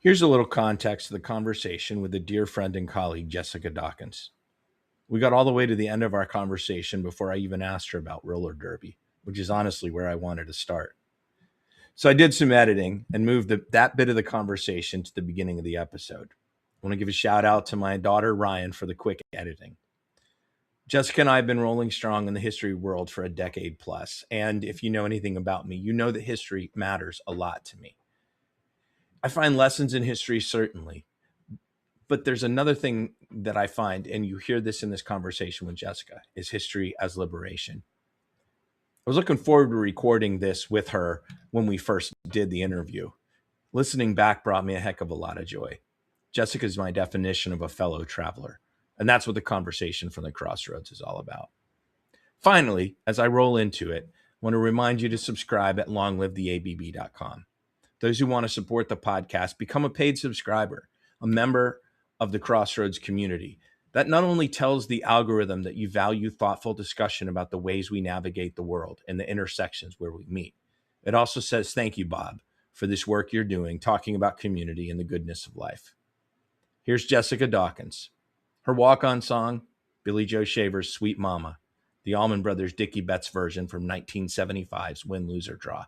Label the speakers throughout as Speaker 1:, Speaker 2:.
Speaker 1: Here's a little context to the conversation with a dear friend and colleague, Jessica Dawkins. We got all the way to the end of our conversation before I even asked her about roller derby, which is honestly where I wanted to start. So I did some editing and moved that bit of the conversation to the beginning of the episode. I want to give a shout out to my daughter, Ryan, for the quick editing. Jessica and I have been rolling strong in the history world for a decade plus. And if you know anything about me, you know that history matters a lot to me. I find lessons in history, certainly. But there's another thing that I find, and you hear this in this conversation with Jessica, is history as liberation. I was looking forward to recording this with her when we first did the interview. Listening back brought me a heck of a lot of joy. Jessica's my definition of a fellow traveler, and that's what the conversation from the Crossroads is all about. Finally, as I roll into it, I want to remind you to subscribe at longlivetheabb.com. Those who want to support the podcast, become a paid subscriber, a member of the Crossroads community. That not only tells the algorithm that you value thoughtful discussion about the ways we navigate the world and the intersections where we meet. It also says, thank you, Bob, for this work you're doing, talking about community and the goodness of life. Here's Jessica Dawkins. Her walk-on song, Billy Joe Shaver's Sweet Mama, the Allman Brothers' Dickie Betts version from 1975's Win, Lose, or Draw.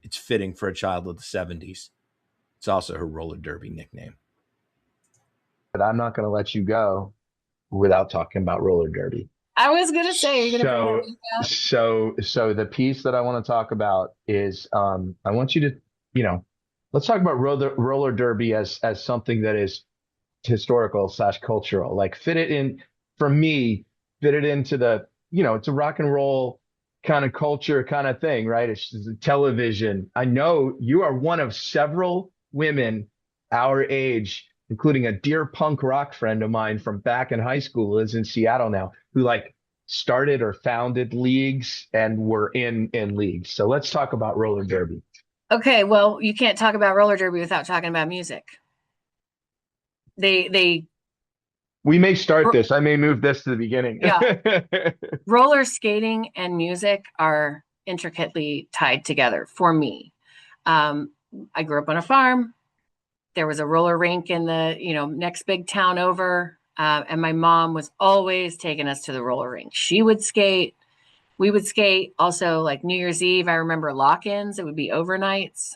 Speaker 1: It's fitting for a child of the 70s. It's also her roller derby nickname.
Speaker 2: But I'm not going to let you go without talking about roller derby.
Speaker 3: I was going to say, you're going to
Speaker 2: So the piece that I want to talk about is, I want you to, let's talk about roller derby as something that is historical / cultural. Like fit it into the, it's a rock and roll kind of culture kind of thing, right? It's television. I know you are one of several women our age, including a dear punk rock friend of mine from back in high school, lives in Seattle now, who started or founded leagues and were in leagues. So let's talk about roller derby.
Speaker 3: Okay, well, you can't talk about roller derby without talking about music.
Speaker 2: We may start this. I may move this to the beginning.
Speaker 3: Yeah. Roller skating and music are intricately tied together for me. I grew up on a farm. There was a roller rink in the, next big town over. And my mom was always taking us to the roller rink. She would skate. We would skate. Also, like New Year's Eve, I remember lock-ins. It would be overnights.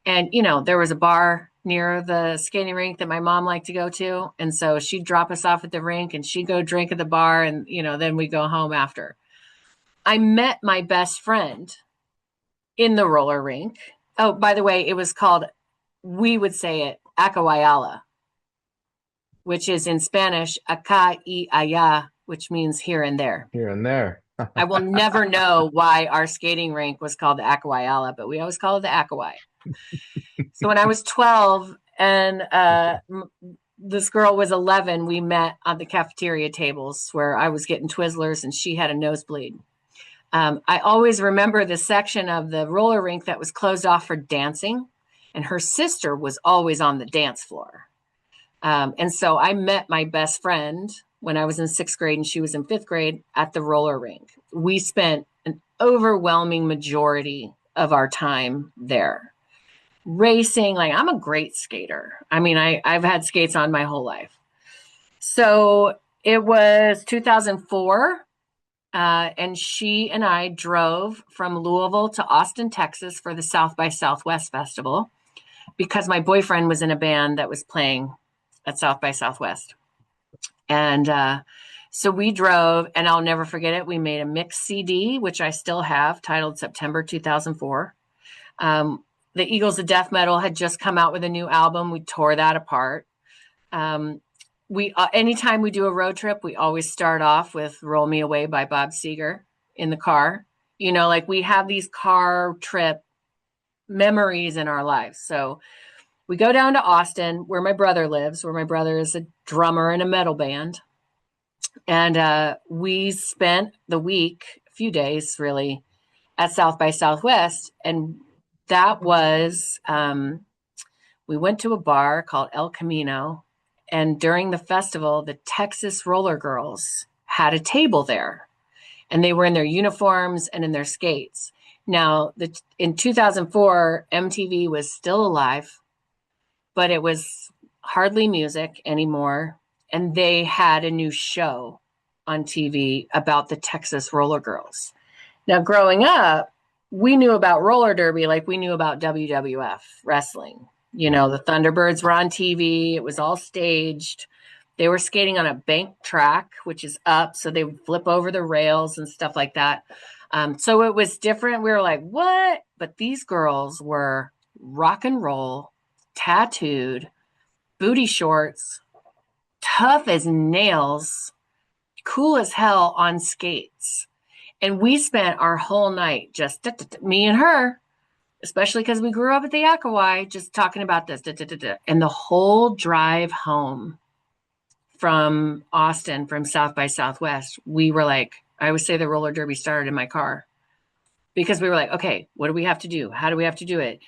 Speaker 3: And, there was a bar near the skating rink that my mom liked to go to. And so she'd drop us off at the rink and she'd go drink at the bar. And, then we'd go home after. I met my best friend in the roller rink. Oh, by the way, it was called, we would say it, Acawayala, which is in Spanish, acá y allá, which means here and there.
Speaker 2: Here and there.
Speaker 3: I will never know why our skating rink was called the Acawayala, but we always call it the Acaway. So when I was 12 and this girl was 11, we met on the cafeteria tables where I was getting Twizzlers and she had a nosebleed. I always remember the section of the roller rink that was closed off for dancing, and her sister was always on the dance floor. And so I met my best friend when I was in 6th grade and she was in 5th grade at the roller rink. We spent an overwhelming majority of our time there. Racing, I'm a great skater. I mean, I've had skates on my whole life. So it was 2004, and she and I drove from Louisville to Austin, Texas for the South by Southwest Festival because my boyfriend was in a band that was playing at South by Southwest. And so we drove, and I'll never forget it. We made a mix CD, which I still have, titled September 2004. The Eagles of Death Metal had just come out with a new album. We tore that apart. Anytime we do a road trip, we always start off with Roll Me Away by Bob Seger in the car. We have these car trip memories in our lives. So we go down to Austin where my brother lives, where my brother is a drummer in a metal band. And we spent the week, a few days really, at South by Southwest. And that was, we went to a bar called El Camino. And during the festival, the Texas Roller Girls had a table there. And they were in their uniforms and in their skates. Now, in 2004, MTV was still alive. but it was hardly music anymore. And they had a new show on TV about the Texas Roller Girls. Now, growing up, we knew about roller derby like we knew about WWF wrestling. You know, the Thunderbirds were on TV. It was all staged. They were skating on a bank track, which is up. So they would flip over the rails and stuff like that. So it was different. We were like, what? But these girls were rock and roll, tattooed, booty shorts, tough as nails, cool as hell on skates. And we spent our whole night just me and her, especially because we grew up at the Akawai, just talking about this. And the whole drive home from Austin, from South by Southwest, we were like, I would say the roller derby started in my car, because we were like, okay, what do we have to do? How do we have to do it?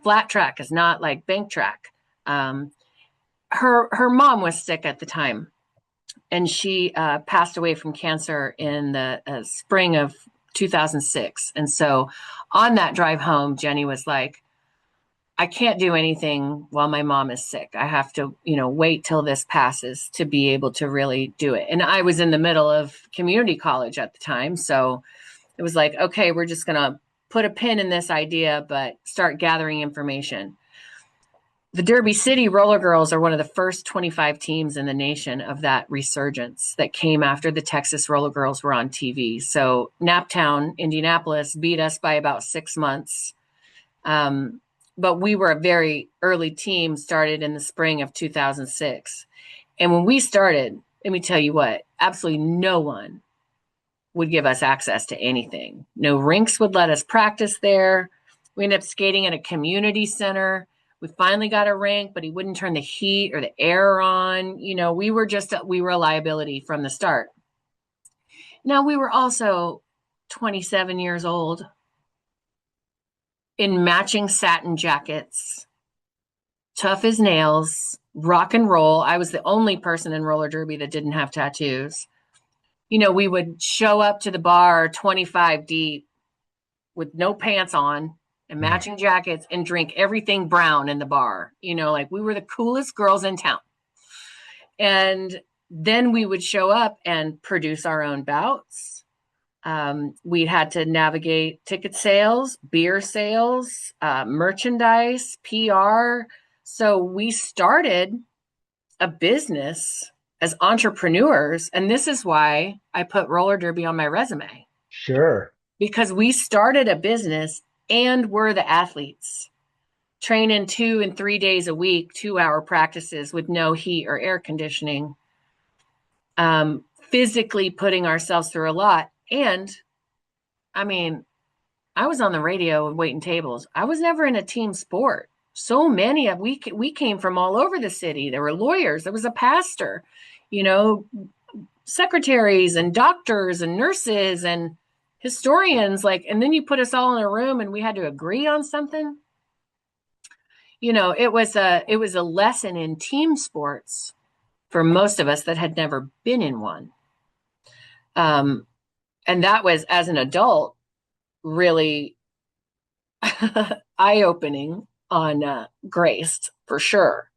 Speaker 3: Flat track is not like bank track. Her mom was sick at the time, and she passed away from cancer in the spring of 2006. And so on that drive home, Jenny was like, I can't do anything while my mom is sick. I have to, wait till this passes to be able to really do it. And I was in the middle of community college at the time. So it was like, okay, we're just going to put a pin in this idea, but start gathering information. The Derby City Roller Girls are one of the first 25 teams in the nation of that resurgence that came after the Texas Roller Girls were on TV. So Naptown, Indianapolis, beat us by about 6 months. But we were a very early team, started in the spring of 2006. And when we started, let me tell you what, absolutely no one would give us access to anything. No rinks would let us practice there. We ended up skating at a community center. We finally got a rink, but he wouldn't turn the heat or the air on. We were a liability from the start. Now, we were also 27 years old, in matching satin jackets, tough as nails, rock and roll. I was the only person in roller derby that didn't have tattoos. We would show up to the bar 25 deep with no pants on and matching jackets and drink everything brown in the bar. Like we were the coolest girls in town. And then we would show up and produce our own bouts. We had to navigate ticket sales, beer sales, merchandise, PR. So we started a business as entrepreneurs. And this is why I put roller derby on my resume.
Speaker 2: Sure.
Speaker 3: Because we started a business and we're the athletes, training 2 and 3 days a week, 2-hour practices with no heat or air conditioning, physically putting ourselves through a lot. And I mean, I was on the radio and waiting tables. I was never in a team sport. So many of we came from all over the city. There were lawyers. There was a pastor, secretaries and doctors and nurses and historians. And then you put us all in a room and we had to agree on something. It was a lesson in team sports for most of us that had never been in one. And that was, as an adult, really eye-opening on Grace, for sure.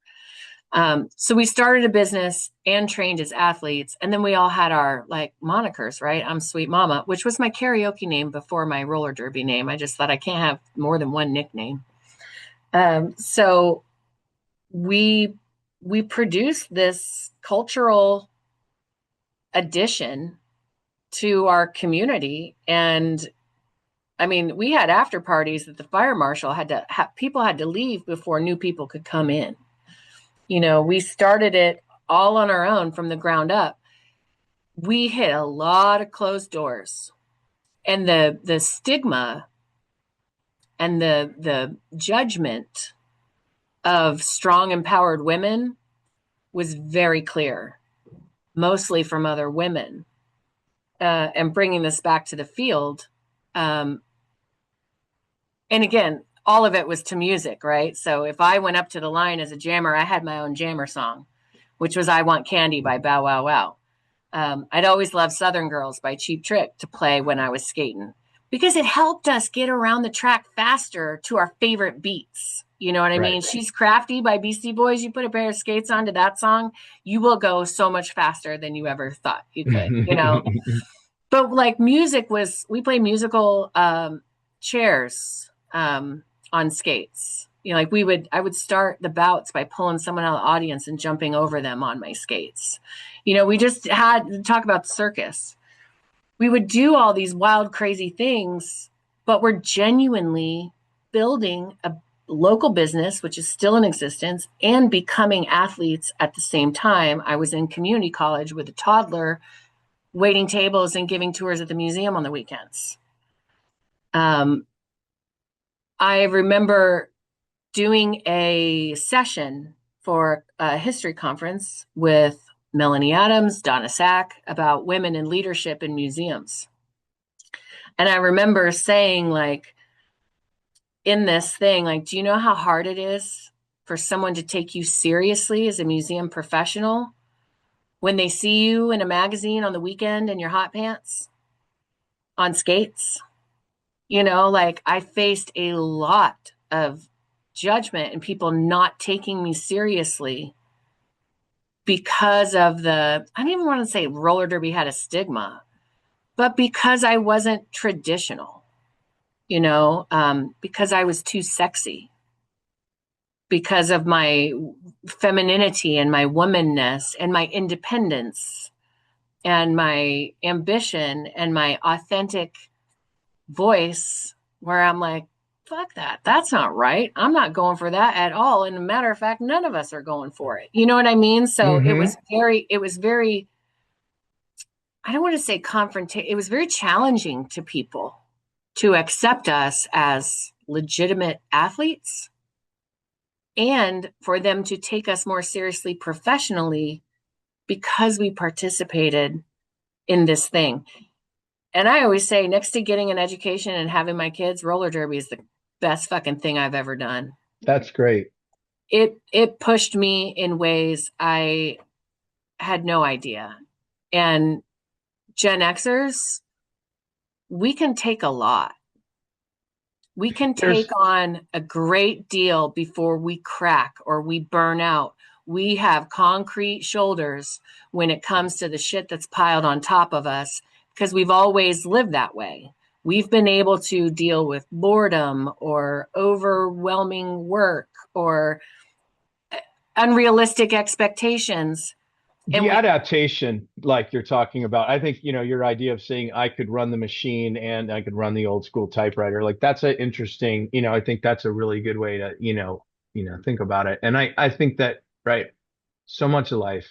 Speaker 3: So we started a business and trained as athletes. And then we all had our monikers, right? I'm Sweet Mama, which was my karaoke name before my roller derby name. I just thought I can't have more than one nickname. So we produced this cultural addition to our community. And I mean, we had after parties that the fire marshal people had to leave before new people could come in. We started it all on our own from the ground up. We hit a lot of closed doors, and the stigma and the judgment of strong, empowered women was very clear, mostly from other women. And bringing this back to the field. And again, all of it was to music, right? So if I went up to the line as a jammer, I had my own jammer song, which was I Want Candy by Bow Wow Wow. I'd always loved Southern Girls by Cheap Trick to play when I was skating, because it helped us get around the track faster to our favorite beats. You know what I mean?
Speaker 2: Right.
Speaker 3: She's Crafty by Beastie Boys. You put a pair of skates onto that song, you will go so much faster than you ever thought you could, you know? But like music was, we play musical chairs on skates. You know, like I would start the bouts by pulling someone out of the audience and jumping over them on my skates. You know, we just had to talk about the circus. We would do all these wild, crazy things, but we're genuinely building a local business, which is still in existence, and becoming athletes at the same time. I was in community college with a toddler, waiting tables and giving tours at the museum on the weekends. I remember doing a session for a history conference with Melanie Adams, Donna Sack, about women in leadership in museums. And I remember saying, like, in this thing, like, do you know how hard it is for someone to take you seriously as a museum professional when they see you in a magazine on the weekend in your hot pants on skates? You know, like, I faced a lot of judgment and people not taking me seriously because of I don't even want to say roller derby had a stigma, but because I wasn't traditional, you know, because I was too sexy, because of my femininity and my womanness and my independence and my ambition and my authentic voice, where I'm like, fuck that. That's not right. I'm not going for that at all. And a matter of fact, none of us are going for it. You know what I mean? So it was very, I don't want to say confrontation. It was very challenging to people to accept us as legitimate athletes and for them to take us more seriously professionally because we participated in this thing. And I always say, next to getting an education and having my kids, roller derby is the best fucking thing I've ever done.
Speaker 2: That's great.
Speaker 3: It pushed me in ways I had no idea. And Gen Xers, we can take a lot. We can take
Speaker 2: There's
Speaker 3: on a great deal before we crack or we burn out. We have concrete shoulders when it comes to the shit that's piled on top of us because we've always lived that way. We've been able to deal with boredom or overwhelming work or unrealistic expectations. And
Speaker 2: the adaptation, like you're talking about. I think, your idea of saying I could run the machine and I could run the old school typewriter, like that's an interesting, I think that's a really good way to, think about it. And I think that, right, so much of life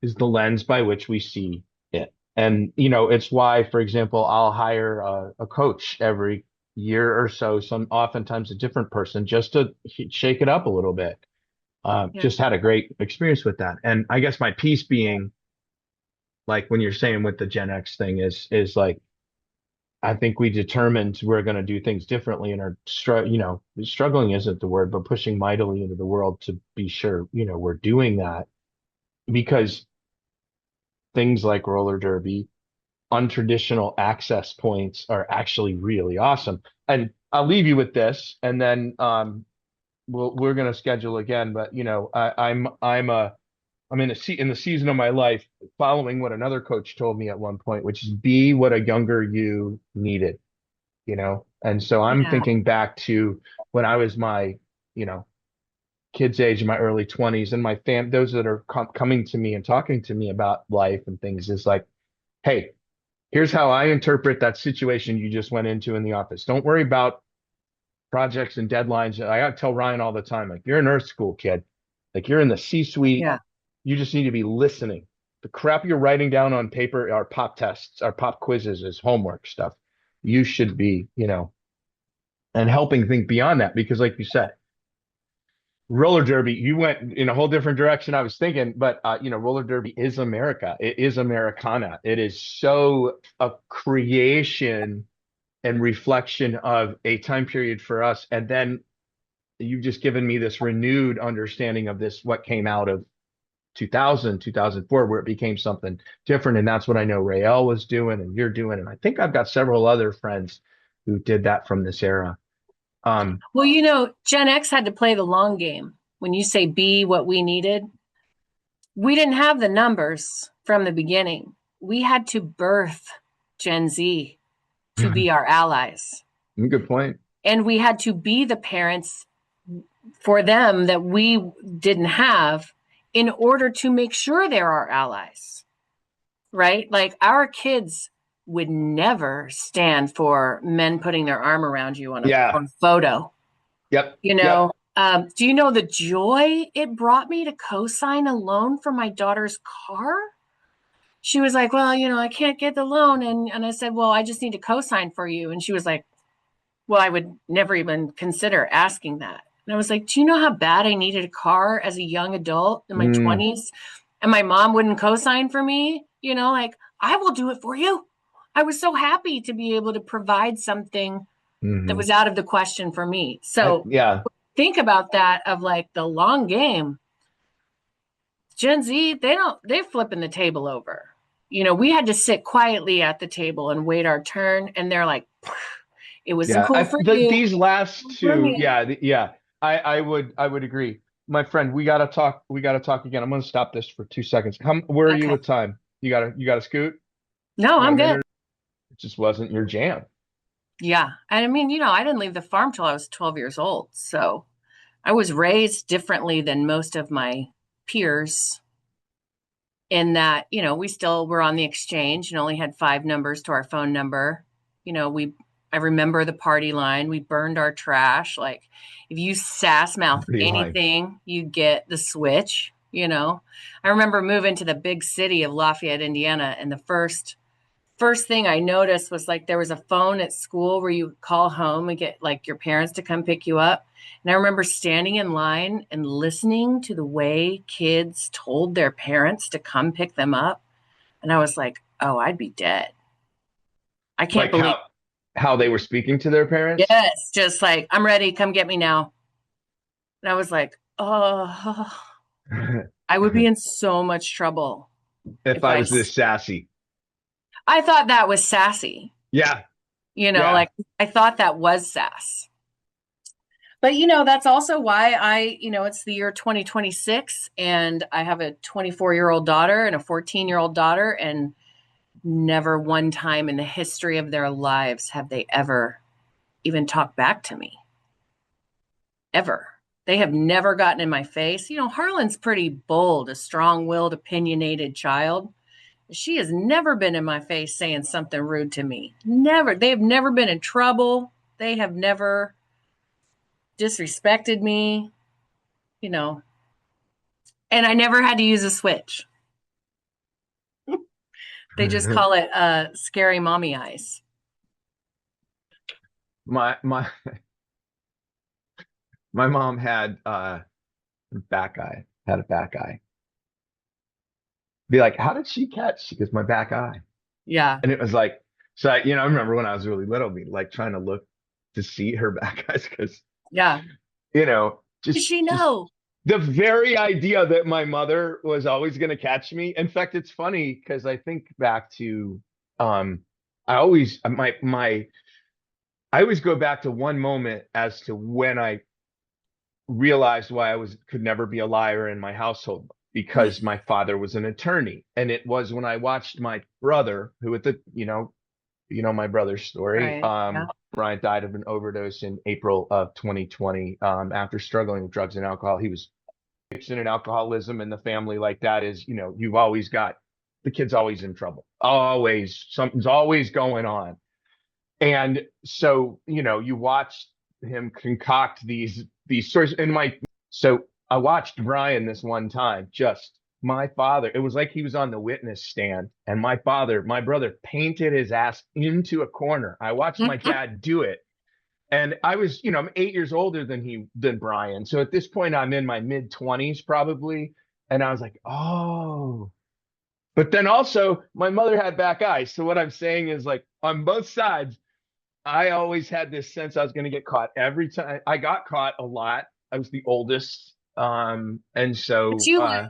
Speaker 2: is the lens by which we see it. And, it's why, for example, I'll hire a coach every year or so, oftentimes a different person, just to shake it up a little bit. Just had a great experience with that. And I guess my piece being, like when you're saying with the Gen X thing is like, I think we determined we're going to do things differently and are struggling isn't the word, but pushing mightily into the world to be sure, we're doing that because things like roller derby, untraditional access points are actually really awesome. And I'll leave you with this, and then we're going to schedule again. But I'm in in the season of my life following what another coach told me at one point, which is be what a younger you needed. And so I'm
Speaker 3: yeah,
Speaker 2: thinking back to when I was my kids age in my early 20s, and those that are coming to me and talking to me about life and things is like, hey, here's how I interpret that situation you just went into in the office. Don't worry about projects and deadlines. I got to tell Ryan all the time, like, you're in Earth School, kid. Like, you're in the C-suite.
Speaker 3: yeah,
Speaker 2: You just need to be listening. The crap you're writing down on paper are pop tests, are pop quizzes, is homework stuff. You should be, and helping think beyond that. Because like you said, roller derby, you went in a whole different direction I was thinking, but roller derby is America. It is Americana. It is so a creation and reflection of a time period for us. And then you've just given me this renewed understanding of this, what came out of 2000, 2004, where it became something different. And that's what I know Rael was doing and you're doing. And I think I've got several other friends who did that from this era.
Speaker 3: Well, Gen X had to play the long game. When you say be what we needed, we didn't have the numbers from the beginning. We had to birth Gen Z to be our allies.
Speaker 2: Good point.
Speaker 3: And we had to be the parents for them that we didn't have in order to make sure they're our allies, right? Like our kids would never stand for men putting their arm around you on a photo.
Speaker 2: Yep.
Speaker 3: Do you know the joy it brought me to co-sign a loan for my daughter's car? She was like, well, I can't get the loan. And I said, well, I just need to co-sign for you. And she was like, well, I would never even consider asking that. And I was like, do you know how bad I needed a car as a young adult in my 20s? And my mom wouldn't co-sign for me, like, I will do it for you. I was so happy to be able to provide something that was out of the question for me. So think about that of like the long game. Gen Z, they're flipping the table over. We had to sit quietly at the table and wait our turn. And they're like, it wasn't cool for you.
Speaker 2: These last two, I would agree. My friend, we gotta talk again. I'm gonna stop this for 2 seconds. Where are you with time? You gotta scoot?
Speaker 3: No, I'm good.
Speaker 2: It just wasn't your jam.
Speaker 3: Yeah. I mean, I didn't leave the farm till I was 12 years old. So I was raised differently than most of my peers in that, we still were on the exchange and only had 5 numbers to our phone number. I remember the party line. We burned our trash. Like if you sass mouth anything, you get the switch, I remember moving to the big city of Lafayette, Indiana. And the first thing I noticed was like there was a phone at school where you call home and get like your parents to come pick you up. And I remember standing in line and listening to the way kids told their parents to come pick them up. And I was like, oh, I'd be dead. I can't believe
Speaker 2: how they were speaking to their parents.
Speaker 3: Yes. Just like, I'm ready. Come get me now. And I was like, oh, I would be in so much trouble.
Speaker 2: If I was this sassy.
Speaker 3: I thought that was sassy.
Speaker 2: Yeah.
Speaker 3: Like I thought that was sass. But, that's also why it's the year 2026 and I have a 24-year-old daughter and a 14-year-old daughter, and never one time in the history of their lives have they ever even talked back to me. Ever. They have never gotten in my face. Harlan's pretty bold, a strong-willed, opinionated child. She has never been in my face saying something rude to me. Never. They have never been in trouble. They have never disrespected me, and I never had to use a switch. They just call it scary mommy eyes.
Speaker 2: My mom had a back eye. Be like, how did she catch? She goes, my back eye.
Speaker 3: Yeah.
Speaker 2: And it was like, so I remember when I was really little, be like trying to look to see her back eyes because
Speaker 3: does she know?
Speaker 2: The very idea that my mother was always going to catch me. In fact, it's funny because I think back to I always go back to one moment as to when I realized why I could never be a liar in my household, because my father was an attorney. And it was when I watched my brother, who at the my brother's story.
Speaker 3: Right.
Speaker 2: Brian died of an overdose in April of 2020 after struggling with drugs and alcohol. He was addiction and alcoholism, and the family like that is, you've always got the kid's always in trouble. Always, something's always going on. And so, you watch him concoct these stories. So I watched Brian this one time, my father, it was like he was on the witness stand, and my brother painted his ass into a corner. I watched my dad do it. And I was, I'm 8 years older than Brian. So at this point I'm in my mid 20s probably. And I was like, oh, but then also my mother had back eyes. So what I'm saying is, like, on both sides, I always had this sense I was going to get caught every time. I got caught a lot. I was the oldest. And so,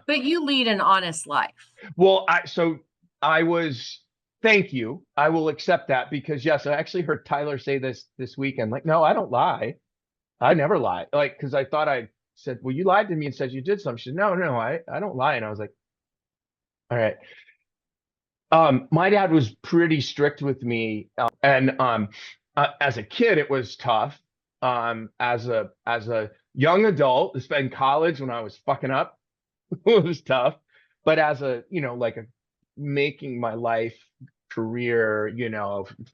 Speaker 3: but you lead an honest life.
Speaker 2: Well, thank you. I will accept that, because yes, I actually heard Tyler say this weekend, like, no, I don't lie. I never lied. Like, because I thought I said, well, you lied to me and said you did something. She said, no, no, I don't lie. And I was like, all right. My dad was pretty strict with me, and as a kid, it was tough. As a young adult, in college when I was fucking up, it was tough. But as a, like a making my life career,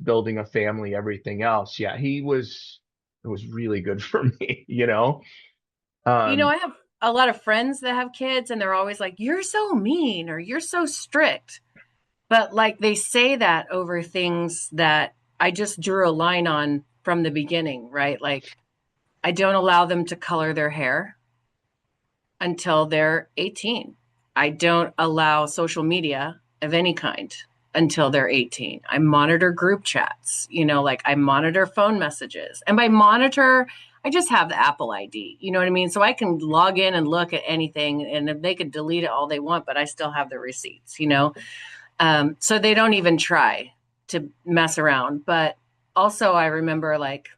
Speaker 2: building a family, everything else, yeah, it was really good for me.
Speaker 3: I
Speaker 2: Um,
Speaker 3: have a lot of friends that have kids and they're always like, "You're so mean," or "You're so strict." But like they say that over things that I just drew a line on from the beginning, right? Like I don't allow them to color their hair until they're 18. I don't allow social media of any kind until they're 18. I monitor group chats, like I monitor phone messages. And by monitor, I just have the Apple ID, you know what I mean? So I can log in and look at anything and if they could delete it all they want, but I still have the receipts. So they don't even try to mess around. But also, I remember like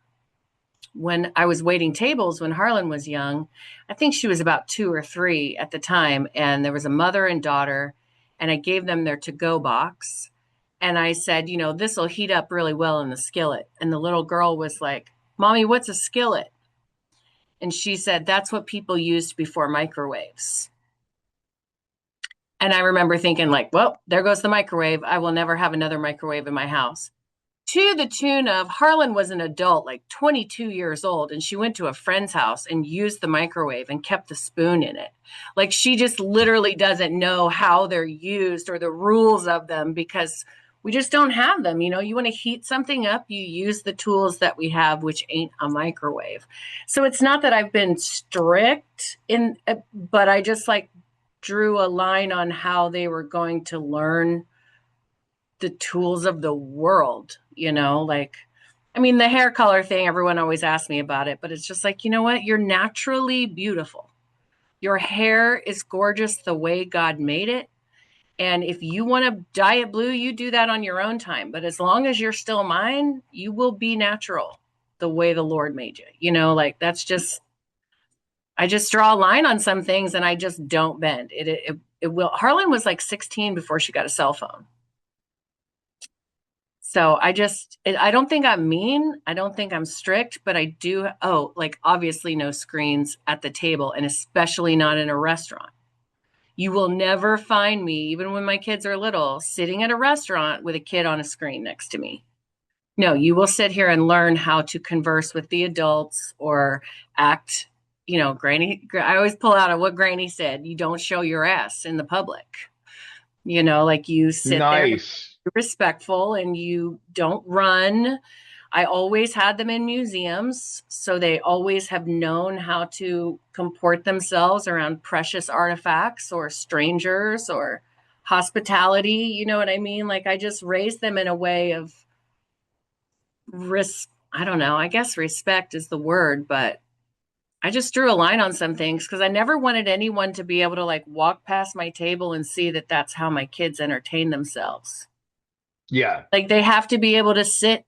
Speaker 3: when I was waiting tables when Harlan was young, I think she was about 2 or 3 at the time. And there was a mother and daughter, and I gave them their to go box. And I said, this will heat up really well in the skillet. And the little girl was like, "Mommy, what's a skillet?" And she said, "That's what people used before microwaves." And I remember thinking, like, well, there goes the microwave. I will never have another microwave in my house. To the tune of Harlan was an adult, like 22 years old, and she went to a friend's house and used the microwave and kept the spoon in it. Like she just literally doesn't know how they're used or the rules of them because we just don't have them. You want to heat something up, you use the tools that we have, which ain't a microwave. So it's not that I've been strict but I just like drew a line on how they were going to learn the tools of the world, like, I mean, the hair color thing, everyone always asks me about it, but it's just like, you know what? You're naturally beautiful. Your hair is gorgeous the way God made it. And if you want to dye it blue, you do that on your own time. But as long as you're still mine, you will be natural the way the Lord made you. Like that's just, I just draw a line on some things and I just don't bend. It will. Harlan was like 16 before she got a cell phone. So I don't think I'm mean. I don't think I'm strict, but I do. Oh, like obviously no screens at the table and especially not in a restaurant. You will never find me, even when my kids are little, sitting at a restaurant with a kid on a screen next to me. No, you will sit here and learn how to converse with the adults or act, Granny. I always pull out of what Granny said. You don't show your ass in the public. Like you sit there
Speaker 2: nice.
Speaker 3: respectful and you don't run. I always had them in museums, so they always have known how to comport themselves around precious artifacts or strangers or hospitality. You know what I mean? Like I just raised them in a way of risk. I don't know. I guess respect is the word, but I just drew a line on some things because I never wanted anyone to be able to like walk past my table and see that that's how my kids entertain themselves.
Speaker 2: Yeah.
Speaker 3: Like they have to be able to sit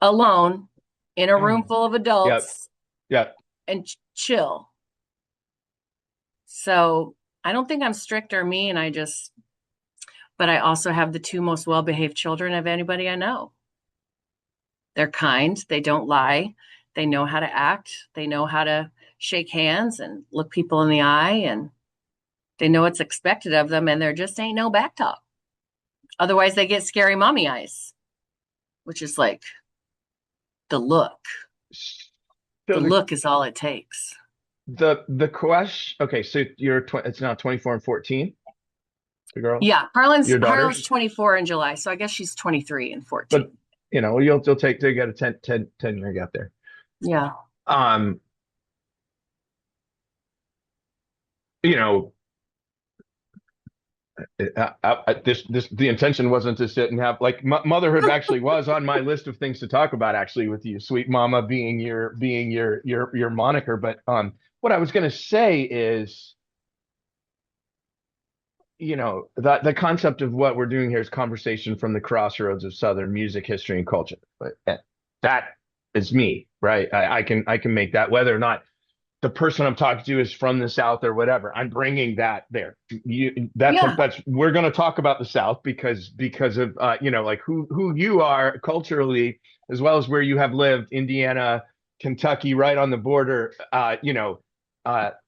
Speaker 3: alone in a room full of
Speaker 2: Yep.
Speaker 3: adults
Speaker 2: Yep.
Speaker 3: and chill. So I don't think I'm strict or mean. But I also have the two most well behaved children of anybody I know. They're kind, they don't lie, they know how to act, they know how to shake hands and look people in the eye, and they know what's expected of them, and there just ain't no back talk. Otherwise, they get scary mommy eyes, which is like the look.
Speaker 2: So
Speaker 3: The look is all it takes.
Speaker 2: the question. Okay, so it's now 24 and 14. The girls,
Speaker 3: Yeah,
Speaker 2: your
Speaker 3: Harlan's
Speaker 2: daughters,
Speaker 3: 24 in July, so I guess she's 23 and
Speaker 2: but
Speaker 3: 14.
Speaker 2: you'll take they get a 10 year gap there.
Speaker 3: Yeah.
Speaker 2: Um, you know, the intention wasn't to sit and have like motherhood actually was on my list of things to talk about actually with you, sweet mama being your moniker. But what I was going to say is, that the concept of what we're doing here is conversation from the crossroads of Southern music history and culture. But that is me, right? I can make that, whether or not the person I'm talking to is from the South or whatever. I'm bringing that there.
Speaker 3: Yeah.
Speaker 2: That's we're going to talk about the South because of like who you are culturally, as well as where you have lived, Indiana, Kentucky, right on the border.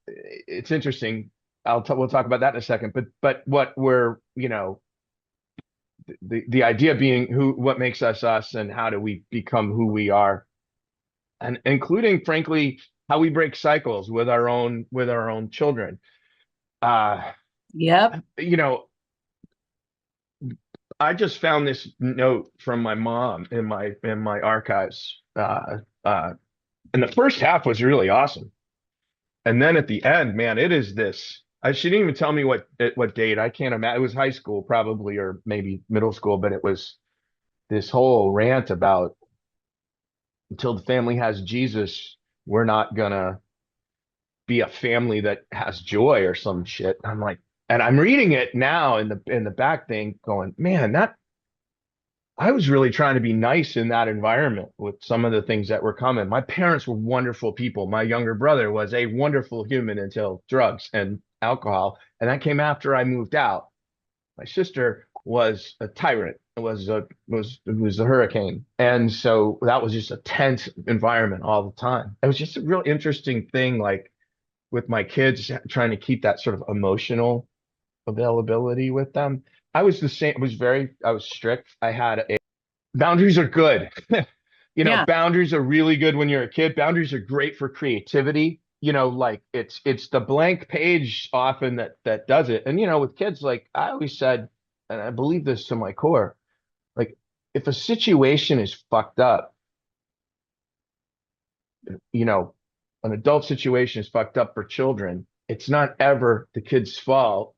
Speaker 2: It's interesting. We'll talk about that in a second. But what we're the idea being what makes us us, and how do we become who we are, and including, frankly, how we break cycles with our own children. Uh,
Speaker 3: Yep.
Speaker 2: you know, I just found this note from my mom in my archives. And the first half was really awesome. And then at the end, man, it is this. She didn't even tell me what date. I can't imagine. It was high school, probably, or maybe middle school, but it was this whole rant about, until the family has Jesus, we're not gonna be a family that has joy or some shit. I'm like, and I'm reading it now in the back thing, going, man, that I was really trying to be nice in that environment with some of the things that were coming. My parents were wonderful people. My younger brother was a wonderful human until drugs and alcohol, and that came after I moved out. My sister was a tyrant. It was a hurricane, and so that was just a tense environment all the time. It was just a real interesting thing, like with my kids, trying to keep that sort of emotional availability with them. I was the same. I was strict. Boundaries are good.
Speaker 3: Yeah.
Speaker 2: Boundaries are really good when you're a kid. Boundaries are great for creativity. Like it's the blank page often that does it. And with kids, like I always said, and I believe this to my core, like if a situation is fucked up, you know, an adult situation is fucked up for children, it's not ever the kid's fault.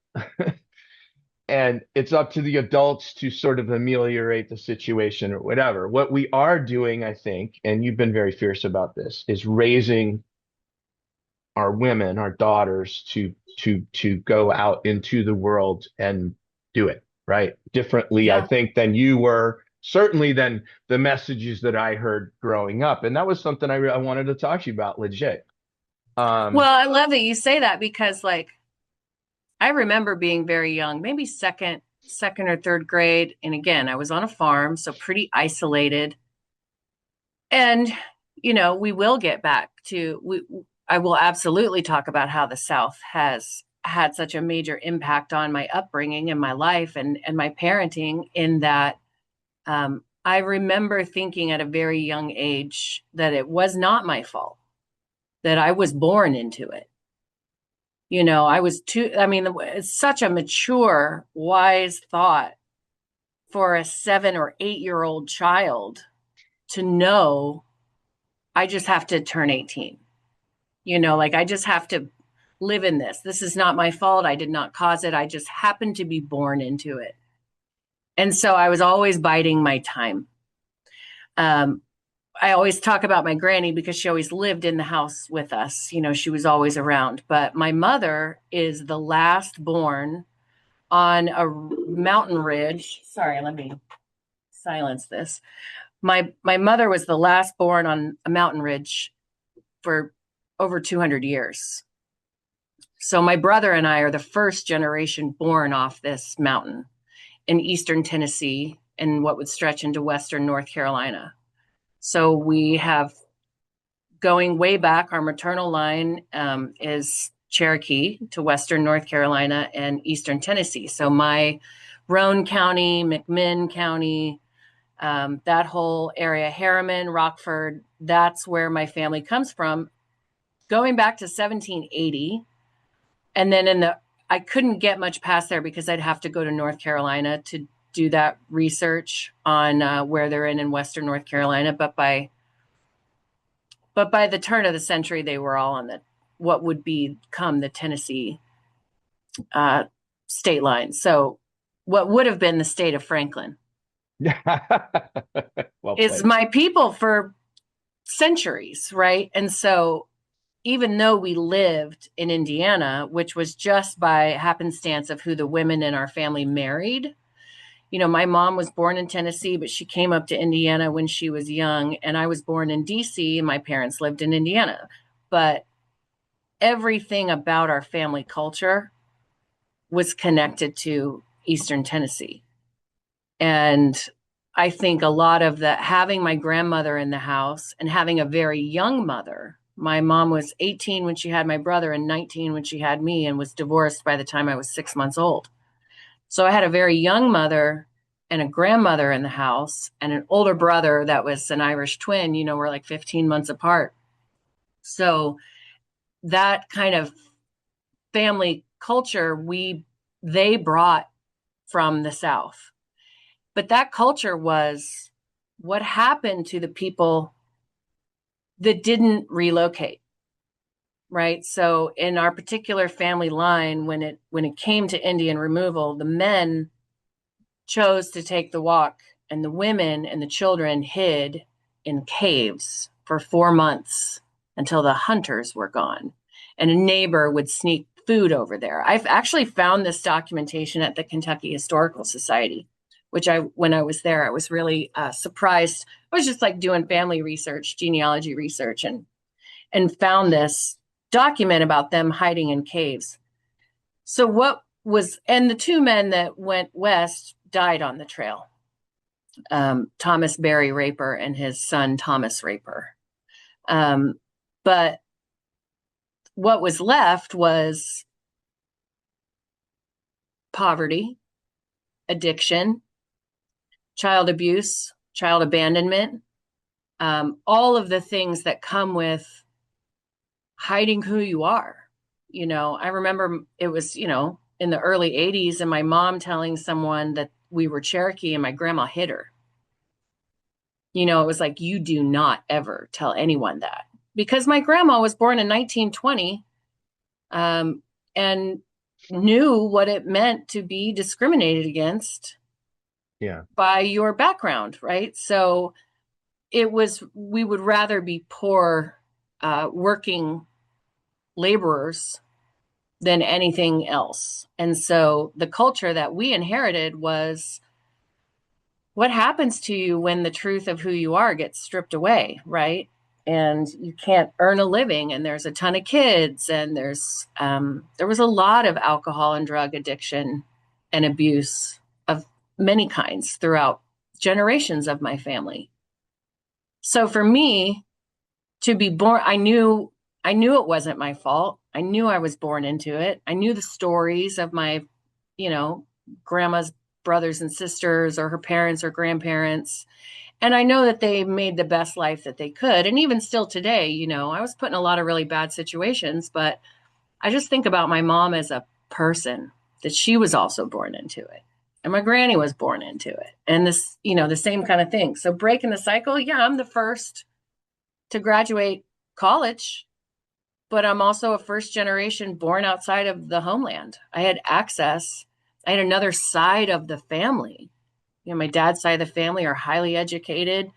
Speaker 2: And it's up to the adults to sort of ameliorate the situation or whatever. What we are doing, I think, and you've been very fierce about this, is raising our women, our daughters, to go out into the world and do it right differently, I
Speaker 3: Yeah.
Speaker 2: think, than you were, certainly than the messages that I heard growing up. And that was something I wanted to talk to you about, legit.
Speaker 3: Well, I love that you say that because, like, I remember being very young, maybe second or third grade. And again, I was on a farm, so pretty isolated. And, we will get back to, I will absolutely talk about how the South has had such a major impact on my upbringing and my life and my parenting, in that I remember thinking at a very young age that it was not my fault, that I was born into it. It's such a mature, wise thought for a 7 or 8 year old child to know I just have to turn 18. Like I just have to live in this. This is not my fault. I did not cause it. I just happened to be born into it. And so I was always biding my time. I always talk about my granny because she always lived in the house with us. She was always around. But my mother is the last born on a mountain ridge. Sorry, let me silence this. My mother was the last born on a mountain ridge for over 200 years. So my brother and I are the first generation born off this mountain in eastern Tennessee and what would stretch into western North Carolina. So we have, going way back, our maternal line is Cherokee to western North Carolina and eastern Tennessee. So my Roane County, McMinn County, that whole area, Harriman, Rockford, that's where my family comes from, going back to 1780. And then I couldn't get much past there because I'd have to go to North Carolina to do that research on where they're in western North Carolina. But by the turn of the century, they were all on what would become the Tennessee state line. So what would have been the state of Franklin
Speaker 2: Well
Speaker 3: is
Speaker 2: played.
Speaker 3: my people for centuries, right? And so even though we lived in Indiana, which was just by happenstance of who the women in our family married, My mom was born in Tennessee, but she came up to Indiana when she was young, and I was born in DC, and my parents lived in Indiana. But everything about our family culture was connected to Eastern Tennessee. And I think a lot of the having my grandmother in the house and having a very young mother. My mom was 18 when she had my brother and 19 when she had me, and was divorced by the time I was 6 months old. So I had a very young mother and a grandmother in the house and an older brother that was an Irish twin. We're like 15 months apart. So that kind of family culture they brought from the South. But that culture was what happened to the people that didn't relocate, right? So in our particular family line, when it came to Indian removal, the men chose to take the walk, and the women and the children hid in caves for 4 months until the hunters were gone. And a neighbor would sneak food over there. I've actually found this documentation at the Kentucky Historical Society, which when I was there, I was really surprised. I was just like doing family research, genealogy research, and found this document about them hiding in caves. So and the two men that went west died on the trail. Thomas Barry Raper and his son, Thomas Raper. But what was left was poverty, addiction, child abuse, child abandonment, all of the things that come with hiding who you are. I remember it was, in the early 80s, and my mom telling someone that we were Cherokee, and my grandma hid her. It was like, you do not ever tell anyone that, because my grandma was born in 1920 and knew what it meant to be discriminated against by your background, right? So we would rather be poor working laborers than anything else. And so the culture that we inherited was what happens to you when the truth of who you are gets stripped away, right? And you can't earn a living, and there's a ton of kids, and there was a lot of alcohol and drug addiction and abuse of many kinds throughout generations of my family. So for me to be born, I knew it wasn't my fault. I knew I was born into it. I knew the stories of my, grandma's brothers and sisters, or her parents or grandparents. And I know that they made the best life that they could. And even still today, I was put in a lot of really bad situations, but I just think about my mom as a person, that she was also born into it. And my granny was born into it. And this, the same kind of thing. So breaking the cycle, I'm the first to graduate college, but I'm also a first generation born outside of the homeland. I had access. I had another side of the family. My dad's side of the family are highly educated,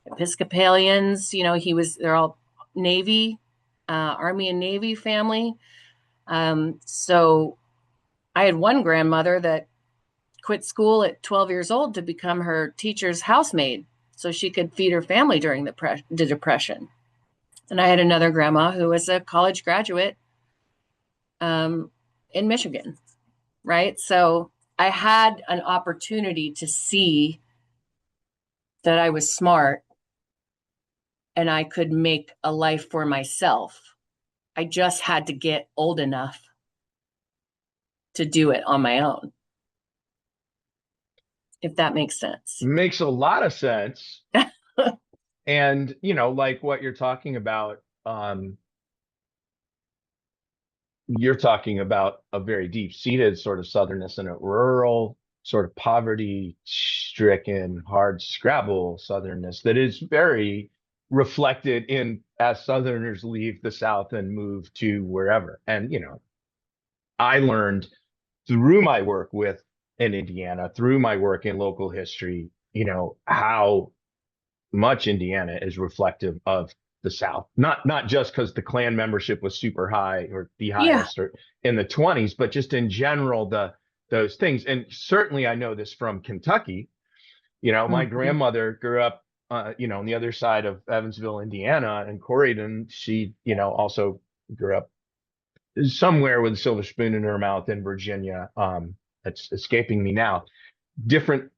Speaker 3: Episcopalians. They're all Navy, Army and Navy family. So I had one grandmother that quit school at 12 years old to become her teacher's housemaid so she could feed her family during the Depression. And I had another grandma who was a college graduate in Michigan, right? So I had an opportunity to see that I was smart and I could make a life for myself. I just had to get old enough to do it on my own, if that makes sense.
Speaker 2: Makes a lot of sense. And, like what you're talking about, you're talking about a very deep-seated sort of Southernness and a rural sort of poverty-stricken, hard scrabble Southernness that is very reflected in as Southerners leave the South and move to wherever. And, I learned through my work in Indiana, through my work in local history, how much Indiana is reflective of the South, not just because the Klan membership was super high or the highest or in the 20s, but just in general, the those things. And certainly I know this from Kentucky. My
Speaker 3: Mhm.
Speaker 2: grandmother grew up, on the other side of Evansville, Indiana, and Corydon. She, also grew up somewhere with a silver spoon in her mouth in Virginia. That's escaping me now. Different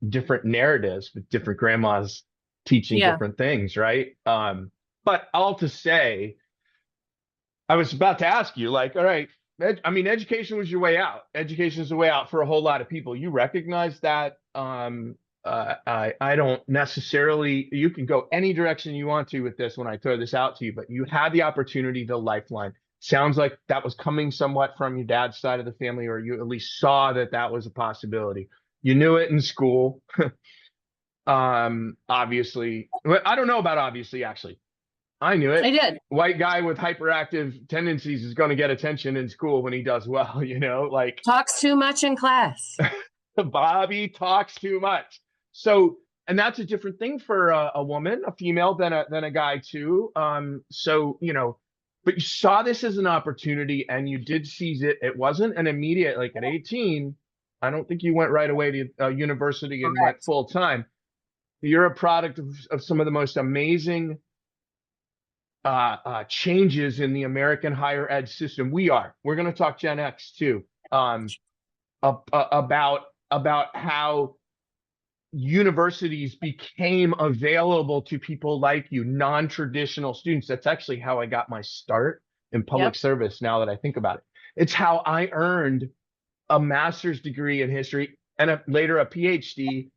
Speaker 2: narratives, but different grandmas teaching
Speaker 3: Yeah,
Speaker 2: different things, right? But all to say, I was about to ask you, like, all right, education was your way out. Education is the way out for a whole lot of people. You recognize that. I don't necessarily, you can go any direction you want to with this when I throw this out to you, but you had the opportunity to lifeline. Sounds like that was coming somewhat from your dad's side of the family, or you at least saw that that was a possibility. You knew it in school. Obviously, I don't know about obviously, actually. I knew
Speaker 3: I
Speaker 2: it.
Speaker 3: did.
Speaker 2: White guy with hyperactive tendencies is going to get attention in school when he does well, like
Speaker 3: Talks too much in class.
Speaker 2: Bobby talks too much. So, and that's a different thing for a woman, a female than a guy too. So, but you saw this as an opportunity and you did seize it. It wasn't an immediate, like at 18, I don't think you went right away to university and went
Speaker 3: Correct.
Speaker 2: full time. You're a product of some of the most amazing changes in the American higher ed system. We're going to talk Gen X too, about how universities became available to people like you, non-traditional students. That's actually how I got my start in public
Speaker 3: Yep.
Speaker 2: service. Now that I think about it, it's how I earned a master's degree in history and later a PhD,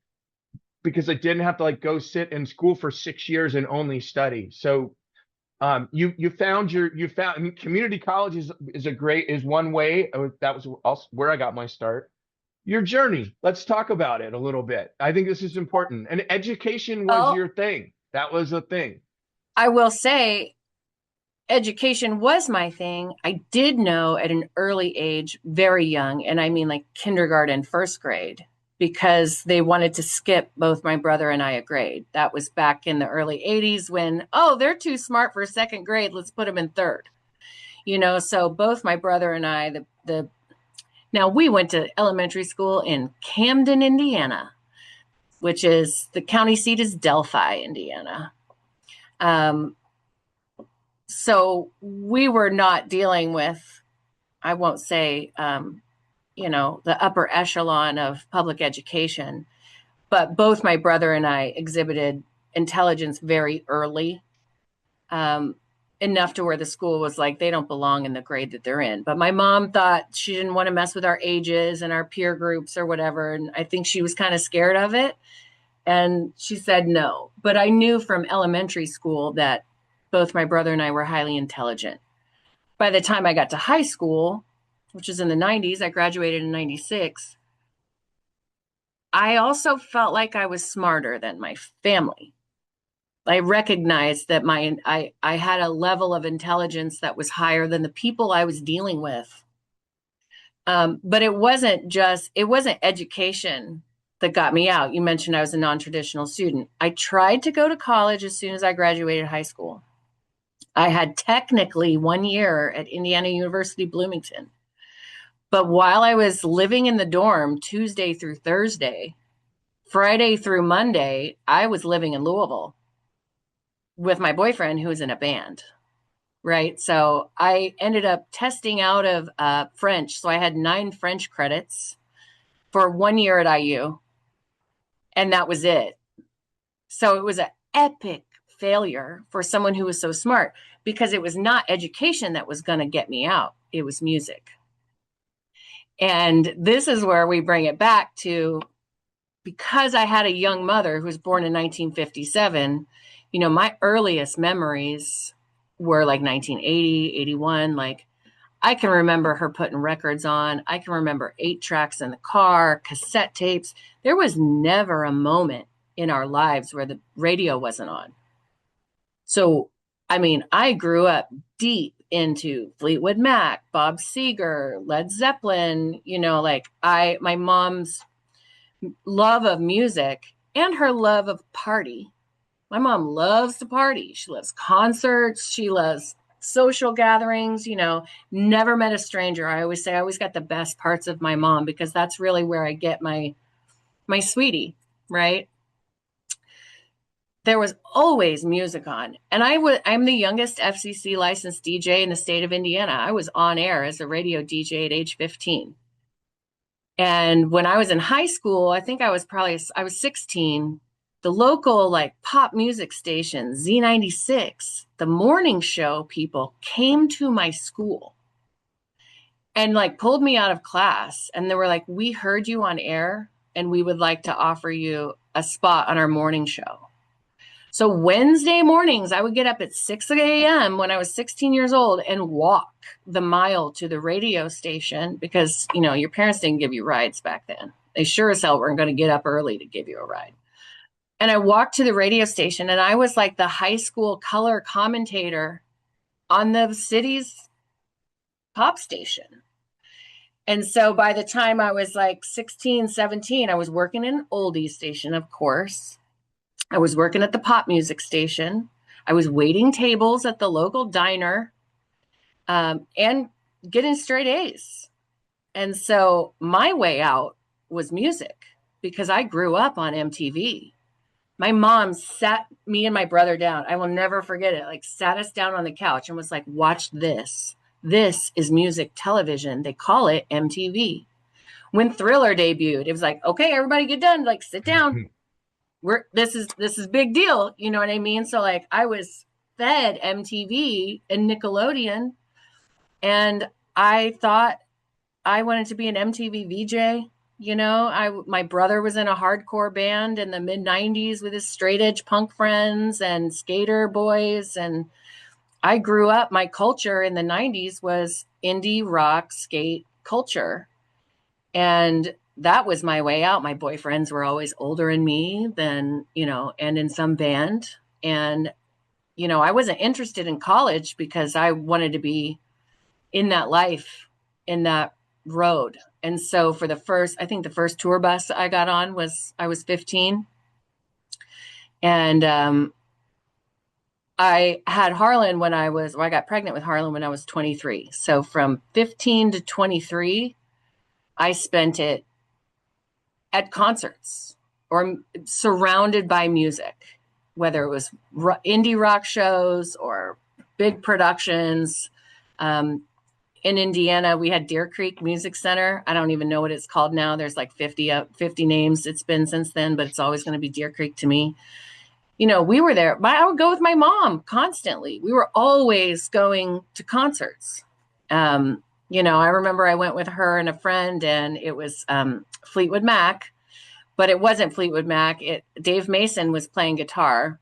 Speaker 2: because I didn't have to like go sit in school for 6 years and only study. So you found I mean, community college is one way. That was also where I got my start. Your journey. Let's talk about it a little bit. I think this is important. And education was
Speaker 3: Oh,
Speaker 2: your thing. That was a thing.
Speaker 3: I will say education was my thing. I did know at an early age, very young, and I mean like kindergarten, first grade, because they wanted to skip both my brother and I a grade. That was back in the early 80s when, oh, they're too smart for second grade. Let's put them in third. So both my brother and I, the now we went to elementary school in Camden, Indiana, which is the county seat is Delphi, Indiana. Um, so we were not dealing with, I won't say, the upper echelon of public education, but both my brother and I exhibited intelligence very early, um, enough to where the school was like, they don't belong in the grade that they're in. But my mom thought she didn't want to mess with our ages and our peer groups or whatever. And I think she was kind of scared of it. And she said no. But I knew from elementary school that both my brother and I were highly intelligent. By the time I got to high school, which is in the 90s, I graduated in 96. I also felt like I was smarter than my family. I recognized that I had a level of intelligence that was higher than the people I was dealing with. But it wasn't education that got me out. You mentioned I was a non-traditional student. I tried to go to college as soon as I graduated high school. I had technically 1 year at Indiana University Bloomington. But while I was living in the dorm Tuesday through Thursday, Friday through Monday, I was living in Louisville with my boyfriend who was in a band. Right. So I ended up testing out of French. So I had 9 French credits for 1 year at IU. And that was it. So it was an epic failure for someone who was so smart, because it was not education that was going to get me out. It was music. And this is where we bring it back to, because I had a young mother who was born in 1957, my earliest memories were like 1980, 81. Like, I can remember her putting records on. I can remember 8 tracks in the car, cassette tapes. There was never a moment in our lives where the radio wasn't on. So, I mean, I grew up deep into Fleetwood Mac, Bob Seger, Led Zeppelin, my mom's love of music and her love of party. My mom loves to party. She loves concerts. She loves social gatherings, never met a stranger. I always say I always got the best parts of my mom, because that's really where I get my sweetie, right? There was always music on. And I'm the youngest FCC licensed DJ in the state of Indiana. I was on air as a radio DJ at age 15. And when I was in high school, I think I was 16. The local like pop music station, Z96, the morning show people came to my school and like pulled me out of class. And they were like, we heard you on air and we would like to offer you a spot on our morning show. So Wednesday mornings, I would get up at 6 a.m. when I was 16 years old and walk the mile to the radio station, because, your parents didn't give you rides back then. They sure as hell weren't going to get up early to give you a ride. And I walked to the radio station, and I was like the high school color commentator on the city's pop station. And so by the time I was like 16, 17, I was working in an oldies station, of course. I was working at the pop music station. I was waiting tables at the local diner, and getting straight A's. And so my way out was music, because I grew up on MTV. My mom sat me and my brother down. I will never forget it. Like, sat us down on the couch and was like, watch this. This is music television. They call it MTV. When Thriller debuted, it was like, okay, everybody get done. Like, sit down. This is big deal. You know what I mean? So like, I was fed MTV and Nickelodeon, and I thought I wanted to be an MTV VJ. My brother was in a hardcore band in the mid 90s with his straight edge punk friends and skater boys. And I grew up, my culture in the 90s was indie rock skate culture. And that was my way out. My boyfriends were always older than me and in some band. And, I wasn't interested in college because I wanted to be in that life, in that road. And so for the first tour bus I got on I was 15. And I had Harlan I got pregnant with Harlan when I was 23. So from 15 to 23, I spent it at concerts or surrounded by music, whether it was indie rock shows or big productions. In Indiana, we had Deer Creek Music Center. I don't even know what it's called now. There's like 50 names it's been since then, but it's always going to be Deer Creek to me. We were there. I would go with my mom constantly. We were always going to concerts. I remember I went with her and a friend, and it was Fleetwood Mac, but it wasn't Fleetwood Mac. Dave Mason was playing guitar.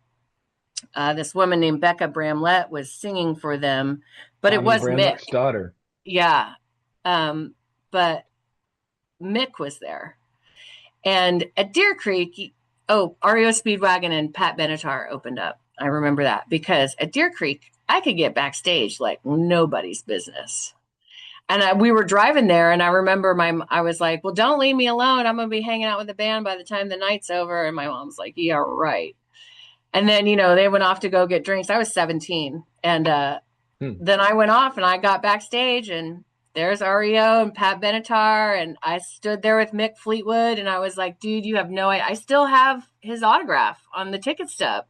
Speaker 3: This woman named Becca Bramlett was singing for them, but
Speaker 2: Tommy
Speaker 3: it was
Speaker 2: Bramlett's
Speaker 3: Mick.
Speaker 2: daughter.
Speaker 3: Yeah. But Mick was there. And at Deer Creek, REO Speedwagon and Pat Benatar opened up. I remember that, because at Deer Creek, I could get backstage like nobody's business. And we were driving there, and I remember I was like, well, don't leave me alone. I'm going to be hanging out with the band by the time the night's over. And my mom's like, yeah, right. And then, they went off to go get drinks. I was 17. And then I went off and I got backstage, and there's REO and Pat Benatar. And I stood there with Mick Fleetwood, and I was like, dude, you have no idea. I still have his autograph on the ticket stub.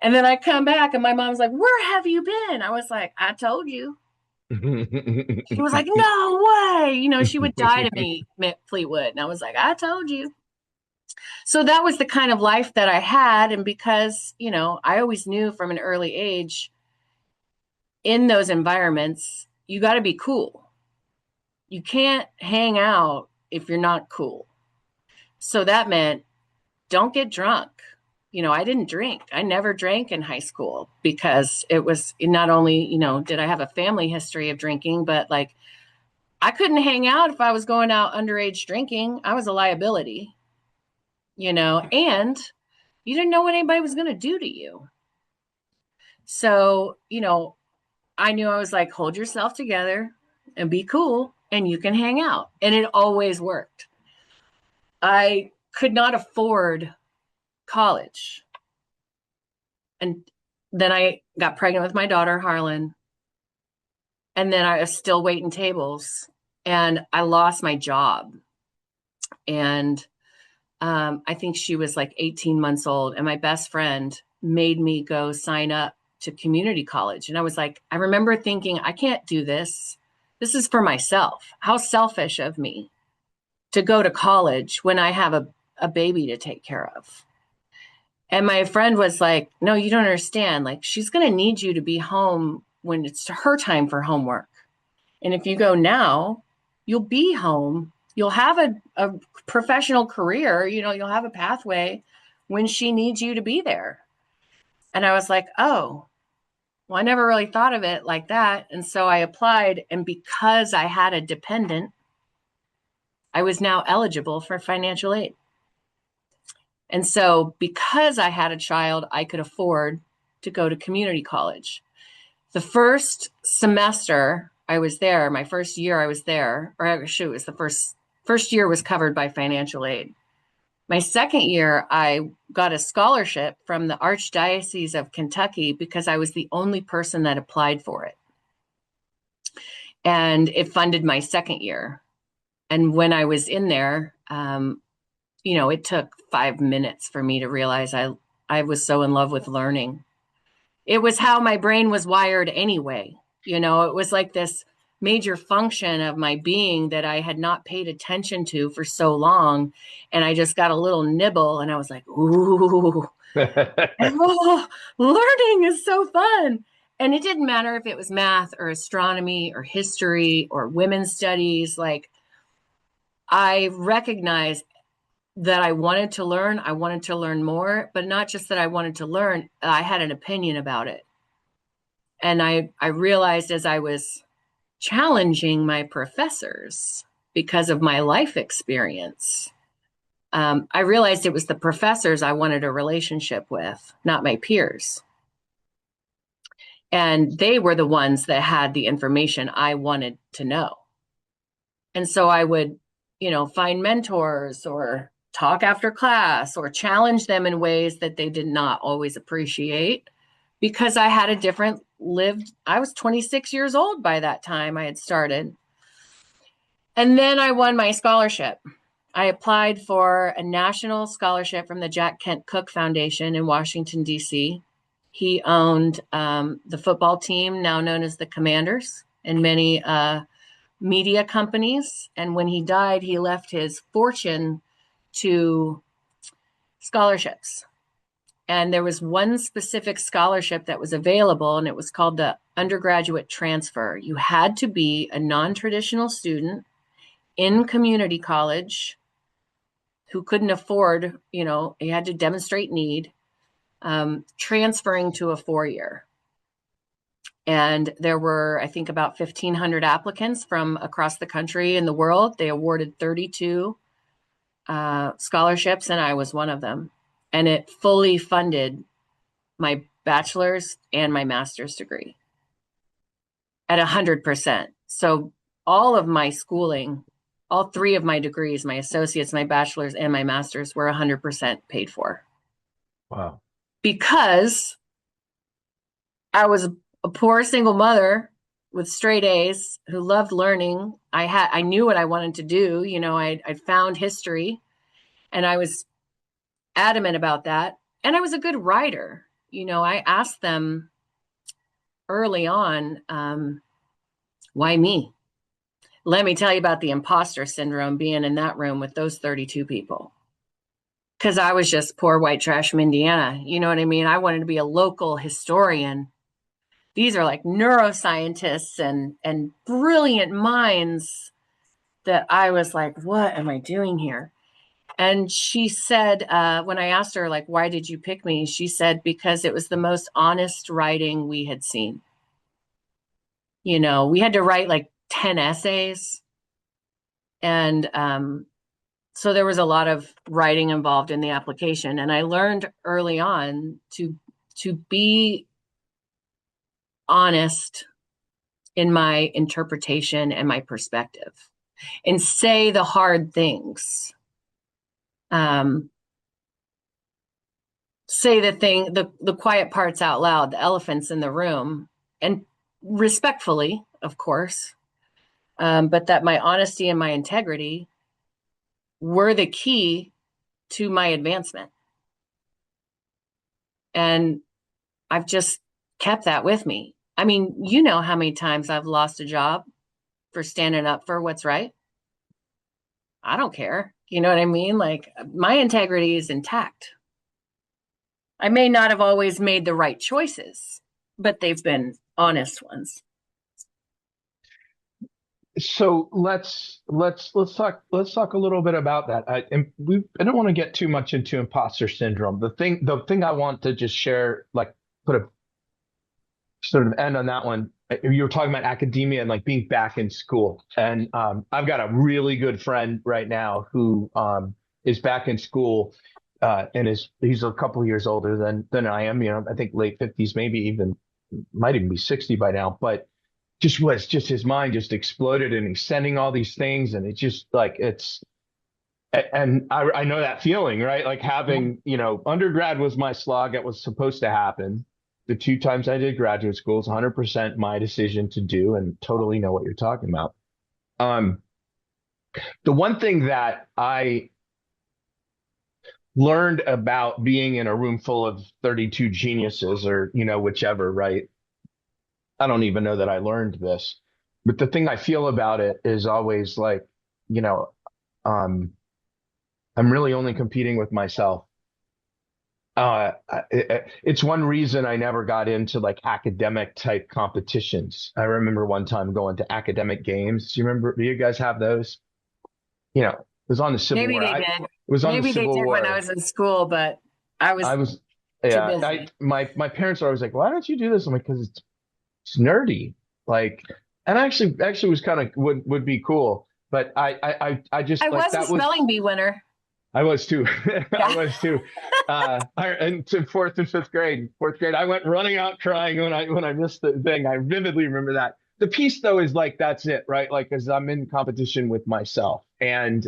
Speaker 3: And then I come back, and my mom's like, where have you been? I was like, I told you. She was like, no way. She would die to me, Mick Fleetwood. And I was like, I told you. So that was the kind of life that I had. And because, I always knew from an early age, in those environments, you got to be cool. You can't hang out if you're not cool. So that meant don't get drunk. I didn't drink. I never drank in high school, because it was not only, did I have a family history of drinking, but like, I couldn't hang out if I was going out underage drinking. I was a liability, and you didn't know what anybody was going to do to you. So, I knew I was like, hold yourself together and be cool, and you can hang out. And it always worked. I could not afford college. And then I got pregnant with my daughter, Harlan. And then I was still waiting tables, and I lost my job. And I think she was like 18 months old, and my best friend made me go sign up to community college. And I was like, I remember thinking, I can't do this. This is for myself. How selfish of me to go to college when I have a baby to take care of. And my friend was like, no, you don't understand. Like, she's going to need you to be home when it's her time for homework. And if you go now, you'll be home. You'll have a professional career. You'll have a pathway when she needs you to be there. And I was like, oh, well, I never really thought of it like that. And so I applied. And because I had a dependent, I was now eligible for financial aid. And so because I had a child, I could afford to go to community college. The first semester I was there, my first year I was there, or actually it was the first year was covered by financial aid. My second year, I got a scholarship from the Archdiocese of Kentucky because I was the only person that applied for it. And it funded my second year. And when I was in there, it took 5 minutes for me to realize I was so in love with learning. It was how my brain was wired anyway. It was like this major function of my being that I had not paid attention to for so long. And I just got a little nibble and I was like, ooh, oh, learning is so fun. And it didn't matter if it was math or astronomy or history or women's studies. Like, I recognized that I wanted to learn. I wanted to learn more, but not just that I wanted to learn. I had an opinion about it. And I realized as I was challenging my professors because of my life experience, I realized it was the professors I wanted a relationship with, not my peers. And they were the ones that had the information I wanted to know. And so I would, find mentors or talk after class or challenge them in ways that they did not always appreciate because I had a different I was 26 years old by that time I had started. And then I won my scholarship. I applied for a national scholarship from the Jack Kent Cooke Foundation in Washington, D.C. He owned the football team, now known as the Commanders, and many media companies. And when he died, he left his fortune to scholarships. And there was one specific scholarship that was available, and it was called the undergraduate transfer. You had to be a non-traditional student in community college who couldn't afford, you had to demonstrate need, transferring to a 4-year. And there were, I think, about 1,500 applicants from across the country and the world. They awarded 32 scholarships, and I was one of them. And it fully funded my bachelor's and my master's degree at 100%. So all of my schooling, all 3 of my degrees, my associates, my bachelor's, and my master's were 100% paid for.
Speaker 2: Wow.
Speaker 3: Because I was a poor single mother with straight A's who loved learning. I knew what I wanted to do. I found history, and I was adamant about that. And I was a good writer. I asked them early on, why me? Let me tell you about the imposter syndrome being in that room with those 32 people. Because I was just poor white trash from Indiana. You know what I mean? I wanted to be a local historian. These are like neuroscientists and brilliant minds that I was like, what am I doing here? And she said, when I asked her, like, why did you pick me? She said, because it was the most honest writing we had seen. We had to write like 10 essays. And so there was a lot of writing involved in the application. And I learned early on to be honest in my interpretation and my perspective and say the hard things. Say the quiet parts out loud, the elephants in the room, and respectfully, of course, but that my honesty and my integrity were the key to my advancement. And I've just kept that with me. I mean, you know how many times I've lost a job for standing up for what's right. I don't care. You know what I mean? Like, my integrity is intact. I may not have always made the right choices, but they've been honest ones.
Speaker 2: So let's talk a little bit about that. I don't want to get too much into imposter syndrome. The thing I want to just share, like, put a sort of end on that one. You were talking about academia and like being back in school, and I've got a really good friend right now who is back in school, and he's a couple of years older than I am. You know, I think late 50s, maybe even might even be 60 by now, but just his mind just exploded, and he's sending all these things, and it's just like and I know that feeling, right? Like having, undergrad was my slog. It was supposed to happen. The 2 times I did graduate school is 100% my decision to do, and totally know what you're talking about. The one thing that I learned about being in a room full of 32 geniuses, or, whichever, right? I don't even know that I learned this, but the thing I feel about it is always like, you know, um, I'm really only competing with myself. It's one reason I never got into like academic type competitions. I remember one time going to academic games. Do you guys have those? It was on the Civil
Speaker 3: Maybe
Speaker 2: War.
Speaker 3: they
Speaker 2: It
Speaker 3: did.
Speaker 2: was on the
Speaker 3: Maybe they
Speaker 2: Civil
Speaker 3: did when I
Speaker 2: War.
Speaker 3: was in school, but I was
Speaker 2: I was,
Speaker 3: too
Speaker 2: yeah,
Speaker 3: busy.
Speaker 2: my parents are always like, why don't you do this? I'm like, because it's nerdy. Like, and actually was kind of would be cool. But I just
Speaker 3: I
Speaker 2: like
Speaker 3: was a
Speaker 2: that was
Speaker 3: spelling bee winner.
Speaker 2: I was too. I
Speaker 3: Yeah.
Speaker 2: was too. And to fourth and fifth grade, I went running out crying when I missed the thing. I vividly remember that. The piece though is like that's it, right? Like, because I'm in competition with myself, and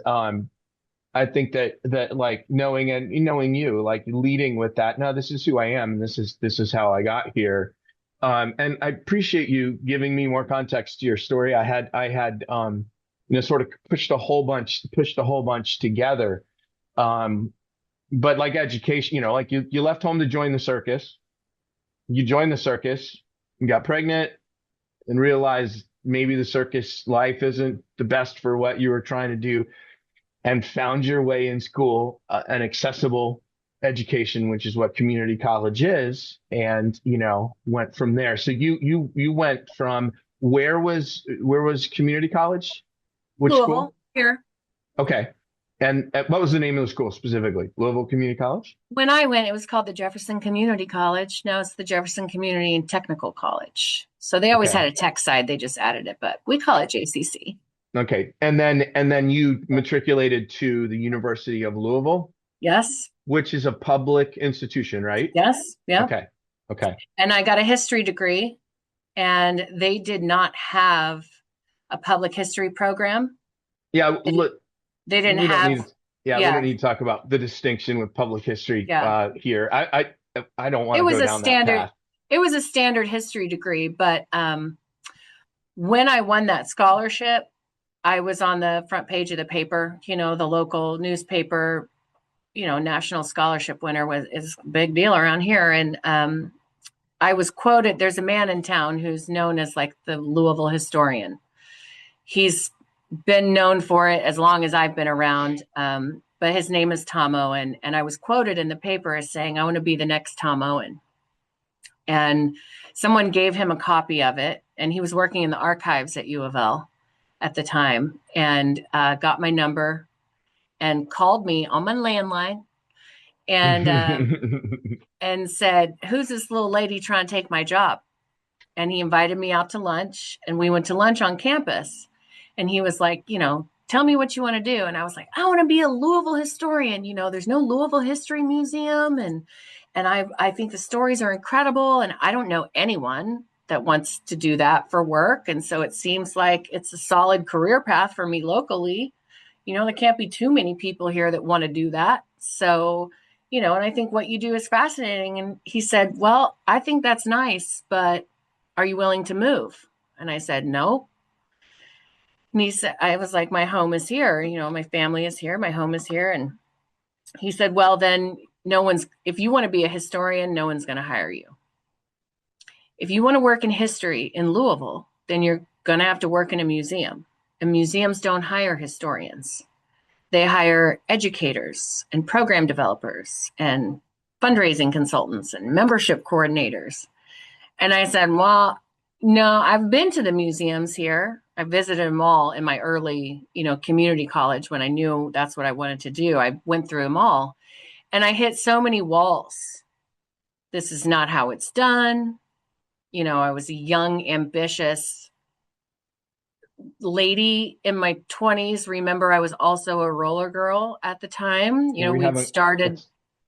Speaker 2: I think that like knowing you, like leading with that. No, this is who I am. This is how I got here. And I appreciate you giving me more context to your story. I had sort of pushed a whole bunch together. Um, but like education, like you left home to join the circus. You joined the circus, you got pregnant, and realized maybe the circus life isn't the best for what you were trying to do, and found your way in school, an accessible education, which is what community college is, and went from there. So you went from where was community college? Which
Speaker 3: Louisville
Speaker 2: school?
Speaker 3: here.
Speaker 2: Okay. And what was the name of the school specifically? Louisville Community College?
Speaker 3: When I went, it was called the Jefferson Community College. Now it's the Jefferson Community and Technical College. So they always
Speaker 2: Okay.
Speaker 3: had a tech side. They just added it, but we call it JCC.
Speaker 2: Okay. And then you matriculated to the University of Louisville,
Speaker 3: Yes.
Speaker 2: which is a public institution, right?
Speaker 3: Yes. Yeah.
Speaker 2: Okay. Okay.
Speaker 3: And I got a history degree, and they did not have a public history program.
Speaker 2: Yeah,
Speaker 3: They, they didn't
Speaker 2: we don't
Speaker 3: have,
Speaker 2: need yeah, we don't
Speaker 3: yeah,
Speaker 2: need to talk about the distinction with public history
Speaker 3: yeah.
Speaker 2: here. I don't want
Speaker 3: It
Speaker 2: to
Speaker 3: was
Speaker 2: go
Speaker 3: a
Speaker 2: down that
Speaker 3: standard,
Speaker 2: path.
Speaker 3: it was a standard history degree, but when I won that scholarship, I was on the front page of the paper, the local newspaper, national scholarship winner is a big deal around here. And I was quoted. There's a man in town who's known as like the Louisville historian. He's been known for it as long as I've been around. But his name is Tom Owen. And I was quoted in the paper as saying, I want to be the next Tom Owen. And someone gave him a copy of it. And he was working in the archives at U of L at the time, and got my number and called me on my landline, and said, who's this little lady trying to take my job? And he invited me out to lunch, and we went to lunch on campus. And he was like, tell me what you want to do. And I was like, I want to be a Louisville historian. There's no Louisville History Museum. And I think the stories are incredible. And I don't know anyone that wants to do that for work. And so it seems like it's a solid career path for me locally. There can't be too many people here that want to do that. So, and I think what you do is fascinating. And he said, well, I think that's nice, but are you willing to move? And I said, no. And he said, I was like, my home is here. You know, my family is here. My home is here. And he said, well, then if you want to be a historian, no one's going to hire you. If you want to work in history in Louisville, then you're going to have to work in a museum. And museums don't hire historians. They hire educators and program developers and fundraising consultants and membership coordinators. And I said, well, no, I've been to the museums here. I visited them all in my early, community college when I knew that's what I wanted to do. I went through them all and I hit so many walls. This is not how it's done. I was a young, ambitious lady in my 20s. Remember, I was also a roller girl at the time. We'd started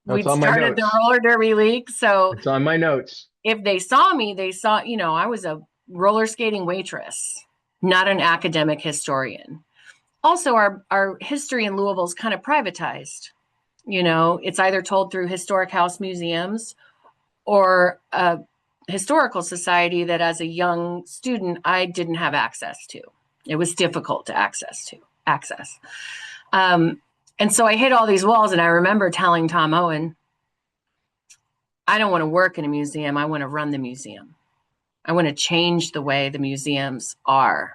Speaker 3: the roller derby league. So
Speaker 2: it's on my notes.
Speaker 3: If they saw me, they saw, I was a roller skating waitress, not an academic historian. Also, our history in Louisville is kind of privatized. It's either told through historic house museums or a historical society that as a young student, I didn't have access to. It was difficult to access. And so I hit all these walls, and I remember telling Tom Owen, I don't want to work in a museum. I want to run the museum. I want to change the way the museums are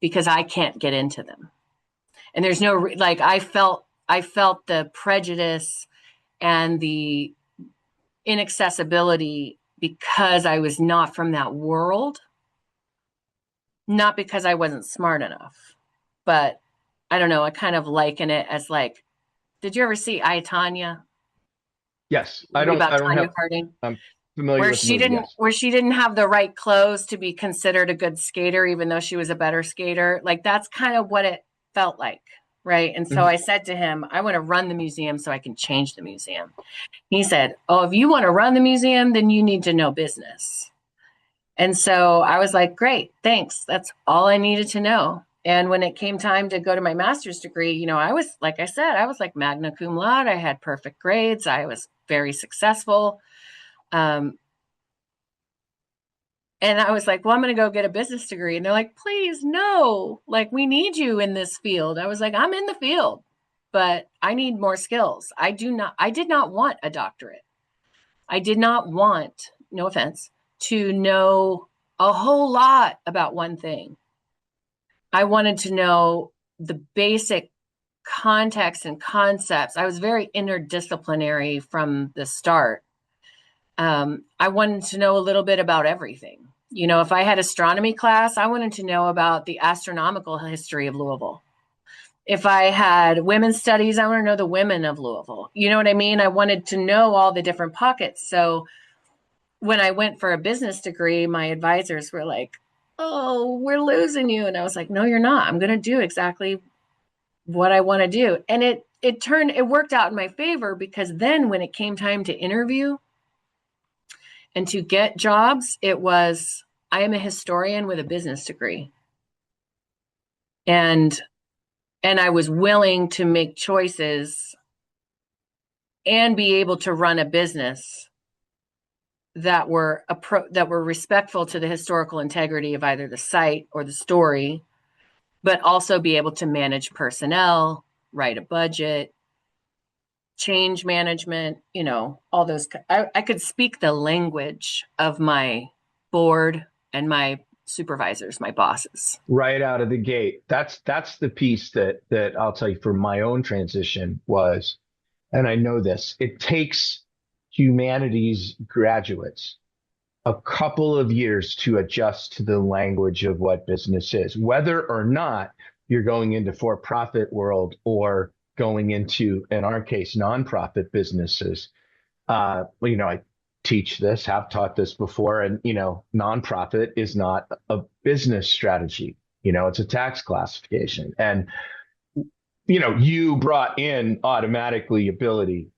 Speaker 3: because I can't get into them. And there's no, I felt the prejudice and the inaccessibility because I was not from that world, not because I wasn't smart enough, but I don't know. I kind of liken it as did you ever see I, Tonya?
Speaker 2: Yes. I'm familiar with the movie, yes.
Speaker 3: Where she didn't have the right clothes to be considered a good skater, even though she was a better skater. That's kind of what it felt like. Right. And so I said to him, I want to run the museum so I can change the museum. He said, oh, if you want to run the museum, then you need to know business. And so I was like, great, thanks. That's all I needed to know. And when it came time to go to my master's degree, I was, like I said, I was like magna cum laude. I had perfect grades. I was very successful. And I was like, well, I'm going to go get a business degree. And they're like, please, no, we need you in this field. I was like, I'm in the field, but I need more skills. I did not want a doctorate. I did not want, no offense, to know a whole lot about one thing. I wanted to know the basic context and concepts. I was very interdisciplinary from the start. I wanted to know a little bit about everything. If I had astronomy class, I wanted to know about the astronomical history of Louisville. If I had women's studies, I want to know the women of Louisville. You know what I mean? I wanted to know all the different pockets. So when I went for a business degree, my advisors were like, oh, we're losing you. And I was like, no, you're not. I'm going to do exactly what I want to do. And it worked out in my favor because then when it came time to interview, and to get jobs, it was, I am a historian with a business degree. And I was willing to make choices and be able to run a business that were respectful to the historical integrity of either the site or the story, but also be able to manage personnel, write a budget, change management, all those. I could speak the language of my board and my supervisors, my bosses.
Speaker 2: Right out of the gate. That's the piece that I'll tell you for my own transition was, and I know this, it takes humanities graduates a couple of years to adjust to the language of what business is, whether or not you're going into for-profit world or going into, in our case, nonprofit businesses. I teach this, have taught this before, and, nonprofit is not a business strategy. It's a tax classification. And, you brought in automatically ability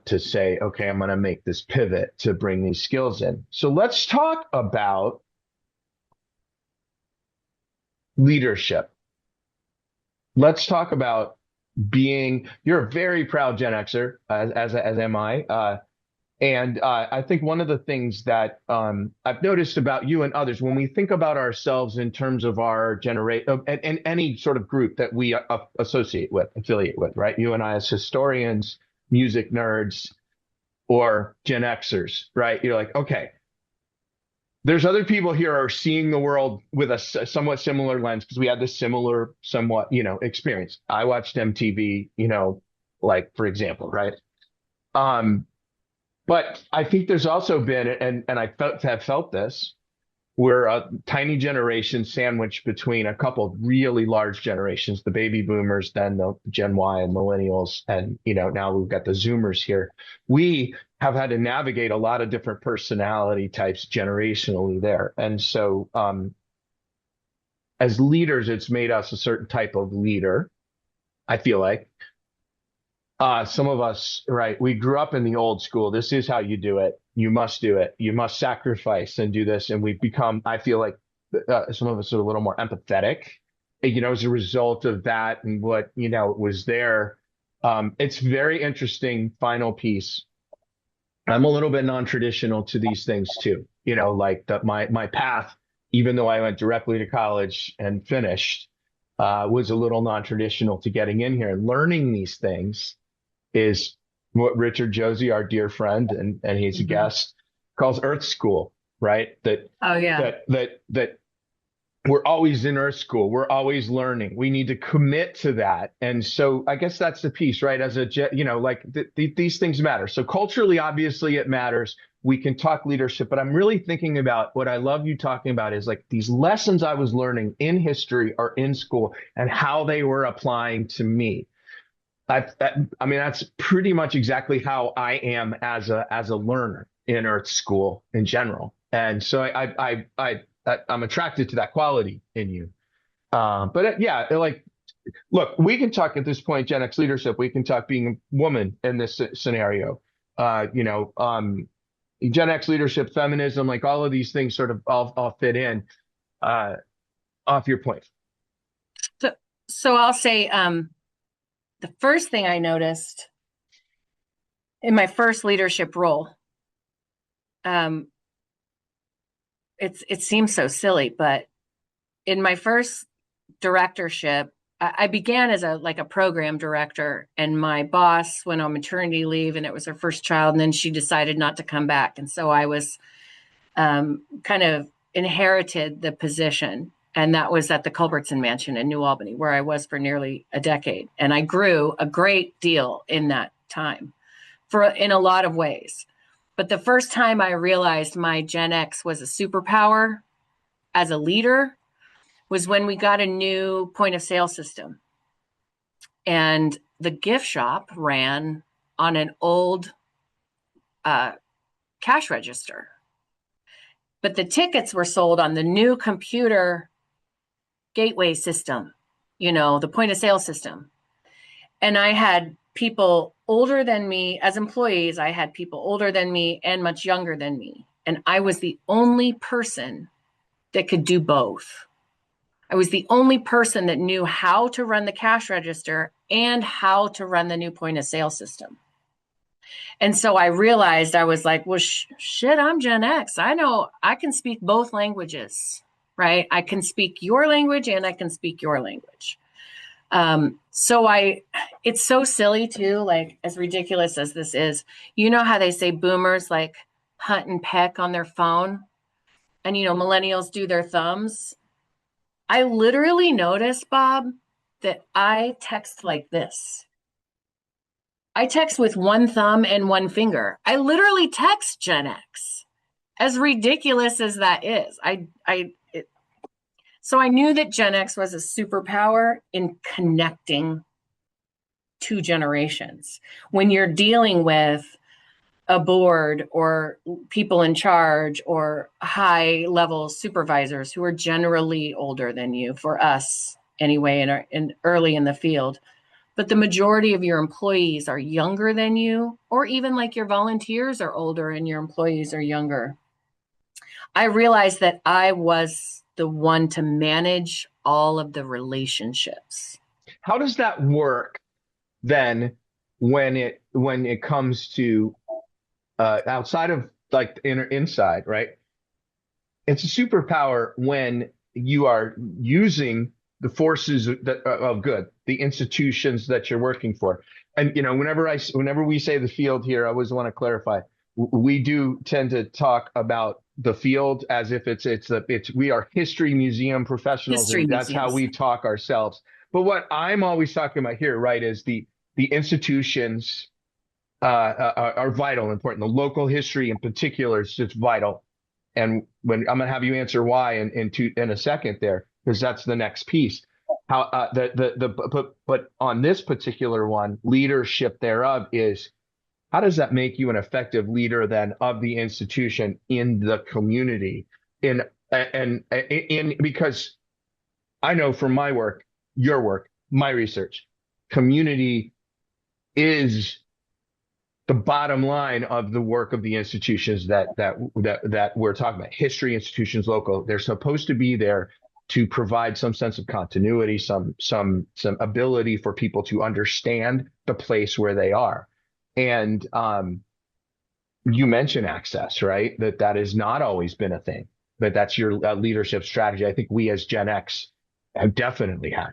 Speaker 2: to say, okay, I'm going to make this pivot to bring these skills in. So let's talk about leadership. Let's talk about you're a very proud Gen Xer, as am I. And I think one of the things that I've noticed about you and others, when we think about ourselves in terms of our generation and any sort of group that we associate with, affiliate with, right? You and I as historians, music nerds, or Gen Xers, right? You're like, okay, there's other people here are seeing the world with a somewhat similar lens because we had this similar, somewhat, experience. I watched MTV, like for example, right? Um, but I think there's also been, and I have felt this, we're a tiny generation sandwiched between a couple of really large generations, the baby boomers, then the Gen Y and millennials, and now we've got the Zoomers here. We have had to navigate a lot of different personality types generationally there, and so as leaders, it's made us a certain type of leader. I feel like. Some of us, right, we grew up in the old school. This is how you do it. You must do it. You must sacrifice and do this. And we've become, I feel like some of us are a little more empathetic, as a result of that and what, was there. It's very interesting final piece. I'm a little bit non-traditional to these things too, like my path, even though I went directly to college and finished, was a little non-traditional to getting in here and learning these things is what Richard Josie, our dear friend, and he's a guest, calls Earth School, right?
Speaker 3: Oh yeah.
Speaker 2: That we're always in Earth School. We're always learning. We need to commit to that. And so I guess that's the piece, right? As these things matter. So culturally, obviously it matters. We can talk leadership, but I'm really thinking about what I love you talking about is like these lessons I was learning in history or in school and how they were applying to me. I mean, that's pretty much exactly how I am as a learner in Earth School in general, and so I'm attracted to that quality in you. Yeah, like, look, we can talk at this point Gen X leadership. We can talk being a woman in this scenario. Gen X leadership, feminism, like all of these things sort of all fit in. Off your point.
Speaker 3: So I'll say. The first thing I noticed in my first leadership role, it seems so silly, but in my first directorship, I began as a program director, and my boss went on maternity leave, and it was her first child, and then she decided not to come back, and so I was kind of inherited the position. And that was at the Culbertson Mansion in New Albany, where I was for nearly a decade. And I grew a great deal in that time in a lot of ways. But the first time I realized my Gen X was a superpower as a leader was when we got a new point of sale system. And the gift shop ran on an old cash register. But the tickets were sold on the new computer gateway system, the point of sale system. And I had people older than me as employees. I had people older than me and much younger than me. And I was the only person that could do both. I was the only person that knew how to run the cash register and how to run the new point of sale system. And so I realized I was like, well, shit, I'm Gen X. I know I can speak both languages. Right? I can speak your language and I can speak your language. It's so silly too, like as ridiculous as this is, how they say boomers like hunt and peck on their phone and, millennials do their thumbs. I literally noticed, Bob, that I text like this. I text with one thumb and one finger. I literally text Gen X, as ridiculous as that is. So I knew that Gen X was a superpower in connecting two generations. When you're dealing with a board or people in charge or high level supervisors who are generally older than you, for us anyway, in early in the field, but the majority of your employees are younger than you, or even like your volunteers are older and your employees are younger. I realized that I was the one to manage all of the relationships.
Speaker 2: How does that work then when it comes to outside of like inside, right? It's a superpower when you are using the forces of good, the institutions that you're working for. And whenever we say the field here, I always want to clarify. We do tend to talk about the field as if we are history museum professionals,
Speaker 3: History
Speaker 2: and that's how
Speaker 3: museums.
Speaker 2: we talk ourselves. But what I'm always talking about here, right, is the institutions are vital, important. The local history in particular is just vital. And when I'm going to have you answer why in a second there, because that's the next piece. How but on this particular one, leadership thereof is how does that make you an effective leader then of the institution in the community? In because I know from my work, your work, my research, community is the bottom line of the work of the institutions that we're talking about. History institutions, local, they're supposed to be there to provide some sense of continuity, some ability for people to understand the place where they are. And you mentioned access, right? That has not always been a thing, but that's your leadership strategy. I think we as Gen X have definitely had.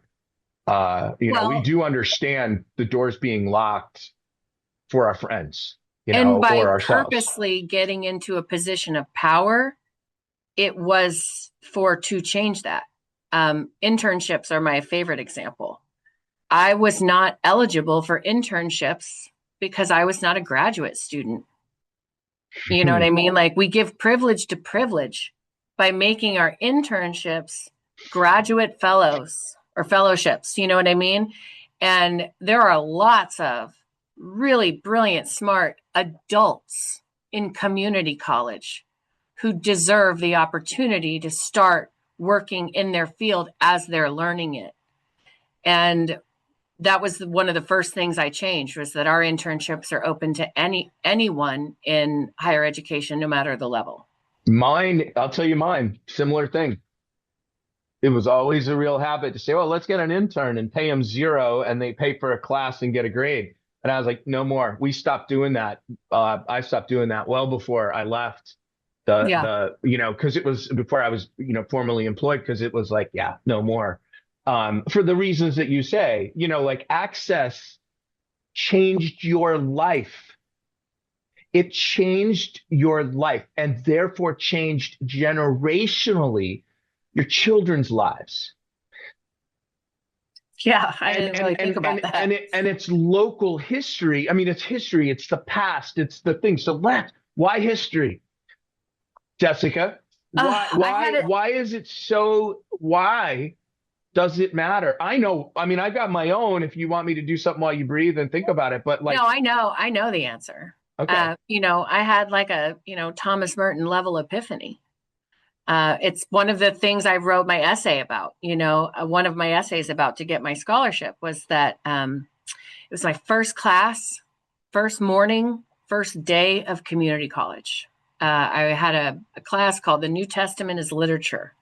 Speaker 2: We do understand the doors being locked for our friends,
Speaker 3: And
Speaker 2: or
Speaker 3: by
Speaker 2: ourselves.
Speaker 3: purposely getting into a position of power, it was to change that. Internships are my favorite example. I was not eligible for internships because I was not a graduate student. You know what I mean? Like we give privilege to privilege by making our internships graduate fellows or fellowships. You know what I mean? And there are lots of really brilliant, smart adults in community college who deserve the opportunity to start working in their field as they're learning it. And that was one of the first things I changed, was that our internships are open to anyone in higher education, no matter the level.
Speaker 2: Mine, I'll tell you mine, similar thing. It was always a real habit to say, well, let's get an intern and pay them zero and they pay for a class and get a grade. And I was like, no more. We stopped doing that. I stopped doing that well before I left
Speaker 3: Yeah.
Speaker 2: because it was before I was, formally employed, because it was like, yeah, no more. For the reasons that you say, like access changed your life. It changed your life and therefore changed generationally your children's lives.
Speaker 3: Yeah. I didn't really think about that.
Speaker 2: And it's local history. I mean, it's history. It's the past. It's the thing. So why history? Jessica, why is it so, why does it matter? I know. I mean, I've got my own, if you want me to do something while you breathe and think about it, but like,
Speaker 3: no, I know the answer.
Speaker 2: okay.
Speaker 3: I had like a, Thomas Merton level epiphany. It's one of the things I wrote my essay about. One of my essays about to get my scholarship was that it was my first class, first morning, first day of community college. I had a class called The New Testament is Literature,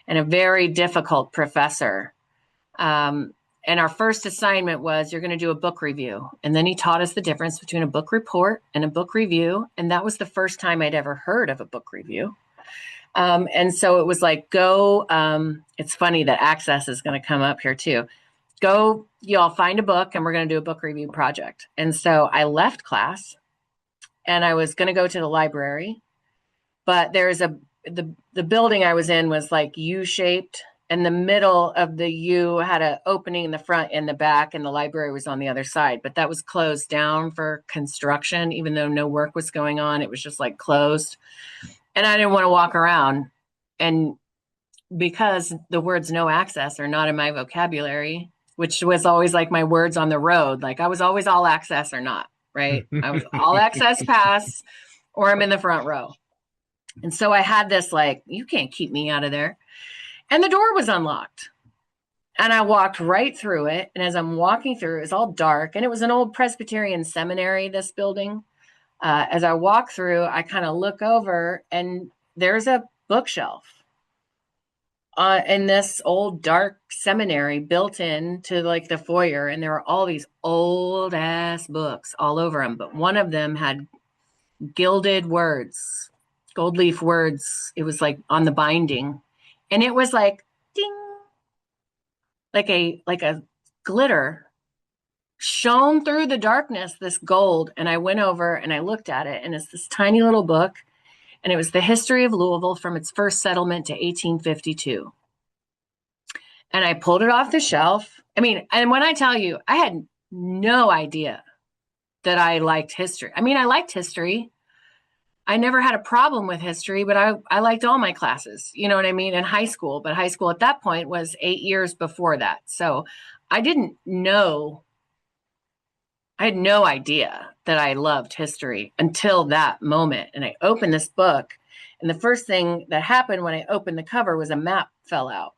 Speaker 3: and a very difficult professor. And our first assignment was, you're going to do a book review. And then he taught us the difference between a book report and a book review. And that was the first time I'd ever heard of a book review. And so it was like, go, it's funny that access is going to come up here too. Go, y'all find a book and we're going to do a book review project. And so I left class and I was going to go to the library, but there's the building I was in was like U-shaped, and the middle of the U had an opening in the front and the back, and the library was on the other side, but that was closed down for construction. Even though no work was going on, it was just like closed. And I didn't want to walk around. And because the words no access are not in my vocabulary, which was always like my words on the road, like I was always all access or not, right? I was all access pass or I'm in the front row. And so I had this like, you can't keep me out of there. And the door was unlocked. And I walked right through it. And as I'm walking through, it was all dark. And it was an old Presbyterian seminary, this building. As I walk through, I kind of look over and there's a bookshelf in this old dark seminary built into like the foyer. And there were all these old ass books all over them. But one of them had gilded words, gold leaf words. It was like on the binding. And it was like ding, like a glitter shone through the darkness, this gold. And I went over and I looked at it, and it's this tiny little book. And it was the history of Louisville from its first settlement to 1852. And I pulled it off the shelf. I mean, and when I tell you, I had no idea that I liked history. I mean, I liked history. I never had a problem with history, but I liked all my classes, you know what I mean, in high school. But high school at that point was 8 years before that. So I didn't know, I had no idea that I loved history until that moment. And I opened this book, and the first thing that happened when I opened the cover was a map fell out.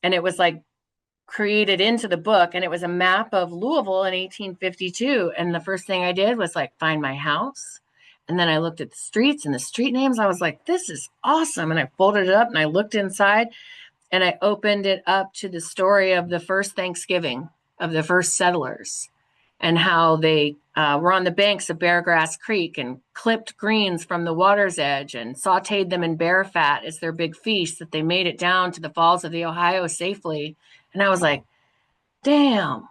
Speaker 3: And it was like created into the book, and it was a map of Louisville in 1852. And the first thing I did was like find my house. And then I looked at the streets and the street names. I was like, this is awesome. And I folded it up and I looked inside, and I opened it up to the story of the first Thanksgiving of the first settlers, and how they were on the banks of Beargrass Creek and clipped greens from the water's edge and sauteed them in bear fat as their big feast, that they made it down to the falls of the Ohio safely. And I was like, damn,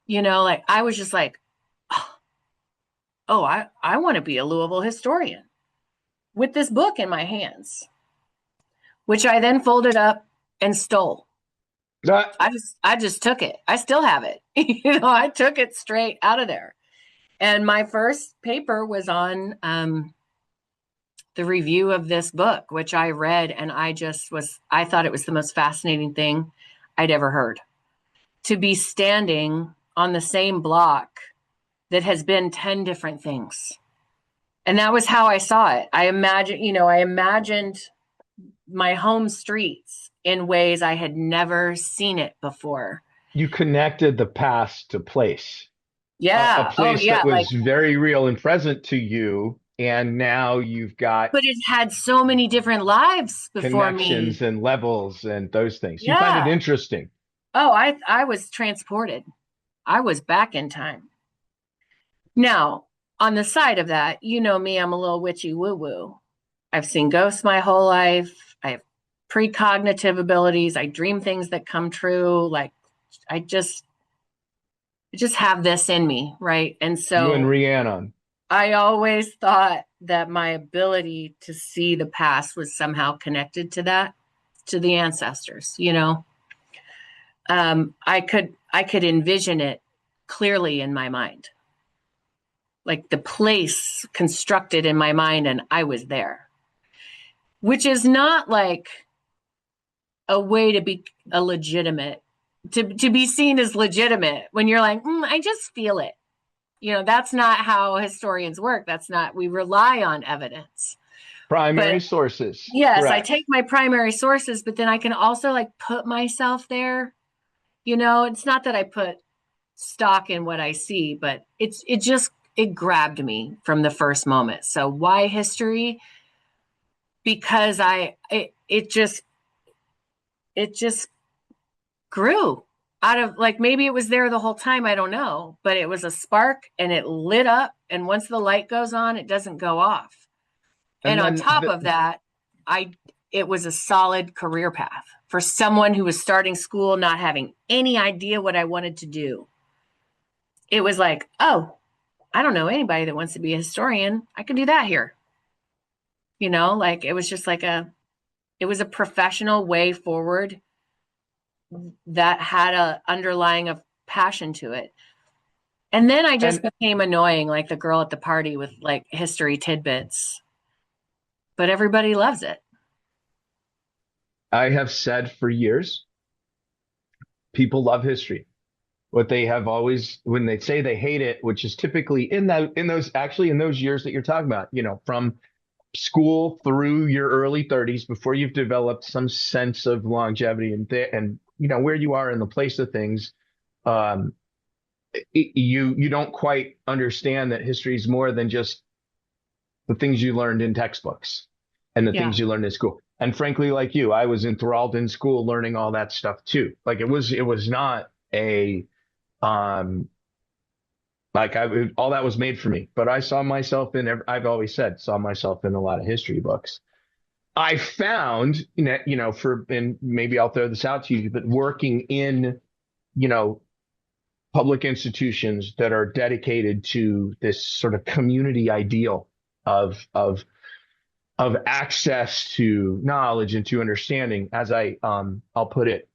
Speaker 3: like I was just like, oh, I want to be a Louisville historian with this book in my hands, which I then folded up and stole. I just took it. I still have it. I took it straight out of there. And my first paper was on the review of this book, which I read, and I thought it was the most fascinating thing I'd ever heard. To be standing on the same block that has been 10 different things. And that was how I saw it. I imagined my home streets in ways I had never seen it before.
Speaker 2: You connected the past to place.
Speaker 3: Yeah.
Speaker 2: A place that was very real and present to you. And now you've got.
Speaker 3: But it had so many different lives before
Speaker 2: connections
Speaker 3: me.
Speaker 2: and levels and those things.
Speaker 3: Yeah.
Speaker 2: You find it interesting.
Speaker 3: Oh, I was transported. I was back in time. Now, on the side of that, you know me, I'm a little witchy woo-woo. I've seen ghosts my whole life. I have precognitive abilities. I dream things that come true. Like I just have this in me, right? And so
Speaker 2: you and Rhiannon. I
Speaker 3: always thought that my ability to see the past was somehow connected to that, to the ancestors, I could envision it clearly in my mind. Like the place constructed in my mind, and I was there, which is not like a way to be a legitimate, to be seen as legitimate when you're like, I just feel it. That's not how historians work. We rely on evidence.
Speaker 2: Primary sources.
Speaker 3: Yes, correct. I take my primary sources, but then I can also like put myself there. It's not that I put stock in what I see, but it grabbed me from the first moment. So why history? Because it just grew out of, like, maybe it was there the whole time. I don't know, but it was a spark and it lit up. And once the light goes on, it doesn't go off. And on top of that, it was a solid career path for someone who was starting school, not having any idea what I wanted to do. It was like, oh, I don't know anybody that wants to be a historian. I can do that here. Like it was just like it was a professional way forward that had a underlying of passion to it. And then I just became annoying, like the girl at the party with like history tidbits. But everybody loves it.
Speaker 2: I have said for years, people love history. What they have always, when they say they hate it, which is typically in those years that you're talking about, from school through your early 30s, before you've developed some sense of longevity and where you are in the place of things, you don't quite understand that history is more than just the things you learned in textbooks and the things you learned in school. And frankly, like you, I was enthralled in school learning all that stuff too. Like it was not a Like all that was made for me. But I saw myself I've always said, saw myself in a lot of history books. I found, and maybe I'll throw this out to you, but working in, you know, public institutions that are dedicated to this sort of community ideal of access to knowledge and to understanding, as I'll put it,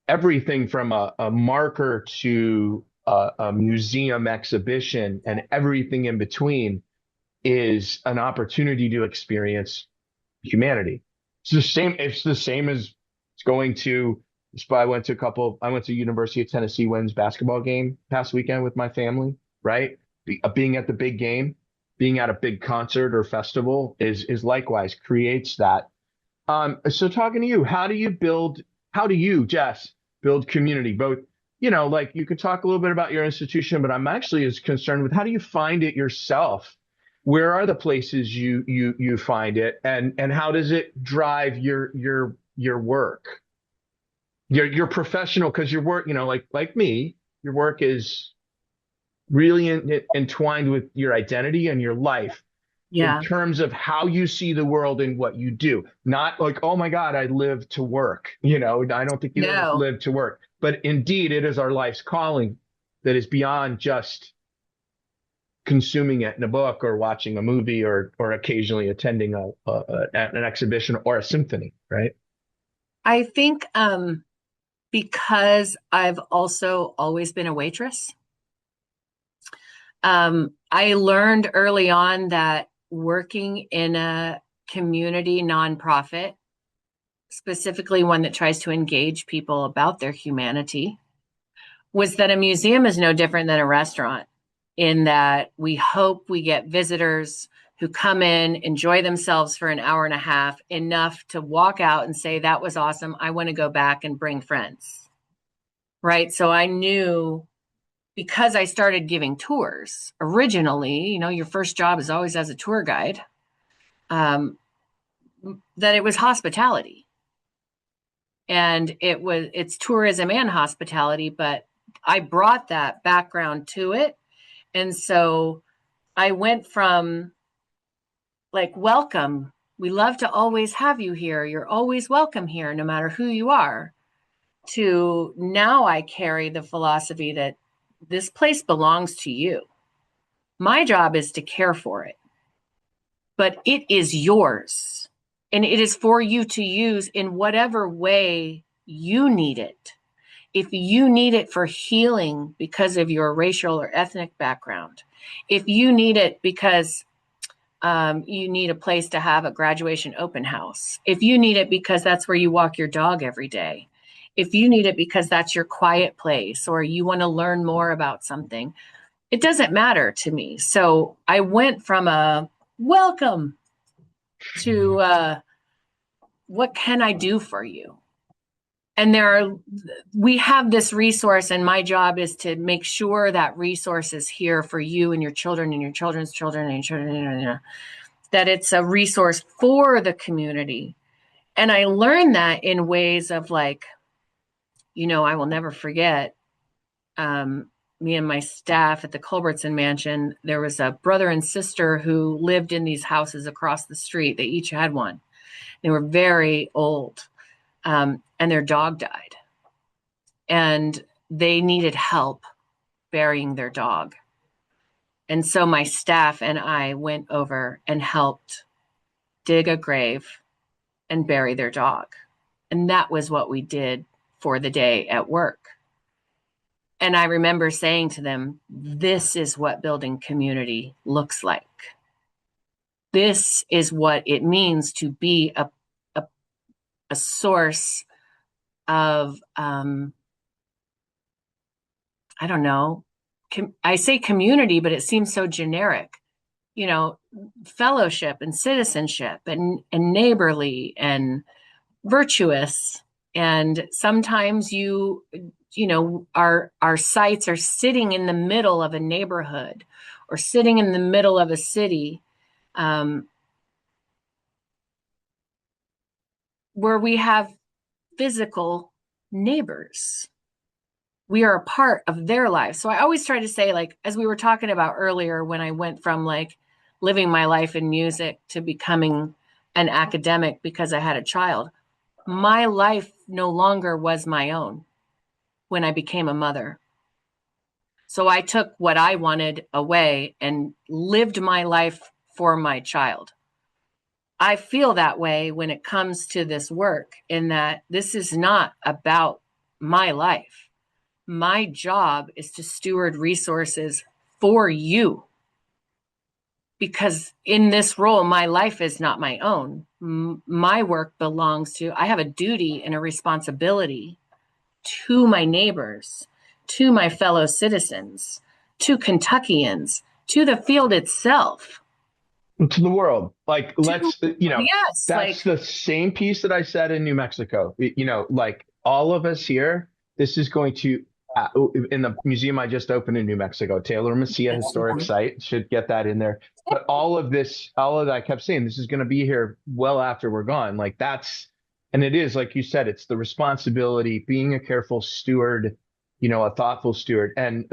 Speaker 2: everything from a marker to a museum exhibition and everything in between is an opportunity to experience humanity. It's the same as going to. I went to University of Tennessee women's basketball game past weekend with my family. Right, being at the big game, being at a big concert or festival is likewise creates that. So talking to you, how do you, Jess, build community? Both, like you could talk a little bit about your institution, but I'm actually as concerned with how do you find it yourself? Where are the places you find it, and how does it drive your work, your professional? Because your work, like me, your work is really entwined with your identity and your life in
Speaker 3: Yeah.
Speaker 2: terms of how you see the world and what you do. Not like, oh my God, I live to work. I don't think either of us
Speaker 3: No.
Speaker 2: live to work, but indeed it is our life's calling that is beyond just consuming it in a book or watching a movie or occasionally attending an exhibition or a symphony, right?
Speaker 3: I think because I've also always been a waitress, I learned early on that working in a community nonprofit, specifically one that tries to engage people about their humanity, was that a museum is no different than a restaurant in that we hope we get visitors who come in, enjoy themselves for an hour and a half, enough to walk out and say, that was awesome. I want to go back and bring friends. Right. So I knew, because I started giving tours originally, your first job is always as a tour guide, um, that it was hospitality. And it's tourism and hospitality, but I brought that background to it. And so I went from like, welcome, we love to always have you here. You're always welcome here, no matter who you are, to now I carry the philosophy that this place belongs to you. My job is to care for it, but it is yours. And it is for you to use in whatever way you need it. If you need it for healing because of your racial or ethnic background, if you need it because you need a place to have a graduation open house, if you need it because that's where you walk your dog every day, if you need it because that's your quiet place or you want to learn more about something, it doesn't matter to me. So I went from a welcome to what can I do for you? And we have this resource, and my job is to make sure that resource is here for you and your children and your children's children and your children, that it's a resource for the community. And I learned that in ways of like, I will never forget, me and my staff at the Culbertson Mansion, there was a brother and sister who lived in these houses across the street. They each had one. They were very old, and their dog died. And they needed help burying their dog. And so my staff and I went over and helped dig a grave and bury their dog. And that was what we did for the day at work. And I remember saying to them, this is what building community looks like. This is what it means to be a source of, I don't know, I say community, but it seems so generic, fellowship and citizenship and neighborly and virtuous. And sometimes our sites are sitting in the middle of a neighborhood or sitting in the middle of a city, where we have physical neighbors, we are a part of their lives. So I always try to say, like, as we were talking about earlier, when I went from like living my life in music to becoming an academic because I had a child, my life no longer was my own when I became a mother. So I took what I wanted away and lived my life for my child. I feel that way when it comes to this work, in that this is not about my life. My job is to steward resources for you. Because in this role, my life is not my own. My work belongs to, I have a duty and a responsibility to my neighbors, to my fellow citizens, to Kentuckians, to the field itself.
Speaker 2: To the world. Like, let's,
Speaker 3: Yes,
Speaker 2: that's
Speaker 3: like,
Speaker 2: the same piece that I said in New Mexico. Like all of us here, this is going to, in the museum I just opened in New Mexico, Taylor Mesilla Historic Site, should get that in there. But all of that I kept saying, this is going to be here well after we're gone. Like and it is, like you said, it's the responsibility, being a careful steward, a thoughtful steward, and,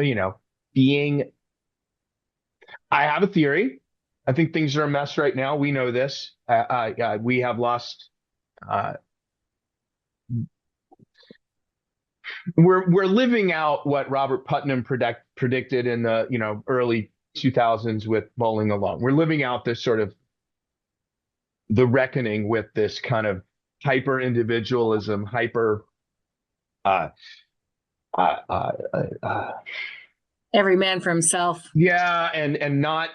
Speaker 2: I have a theory. I think things are a mess right now. We know this. We have lost. We're living out what Robert Putnam predicted in the early 2000s with Bowling Alone. We're living out this sort of the reckoning with this kind of hyper individualism, hyper
Speaker 3: every man for himself.
Speaker 2: Yeah, and not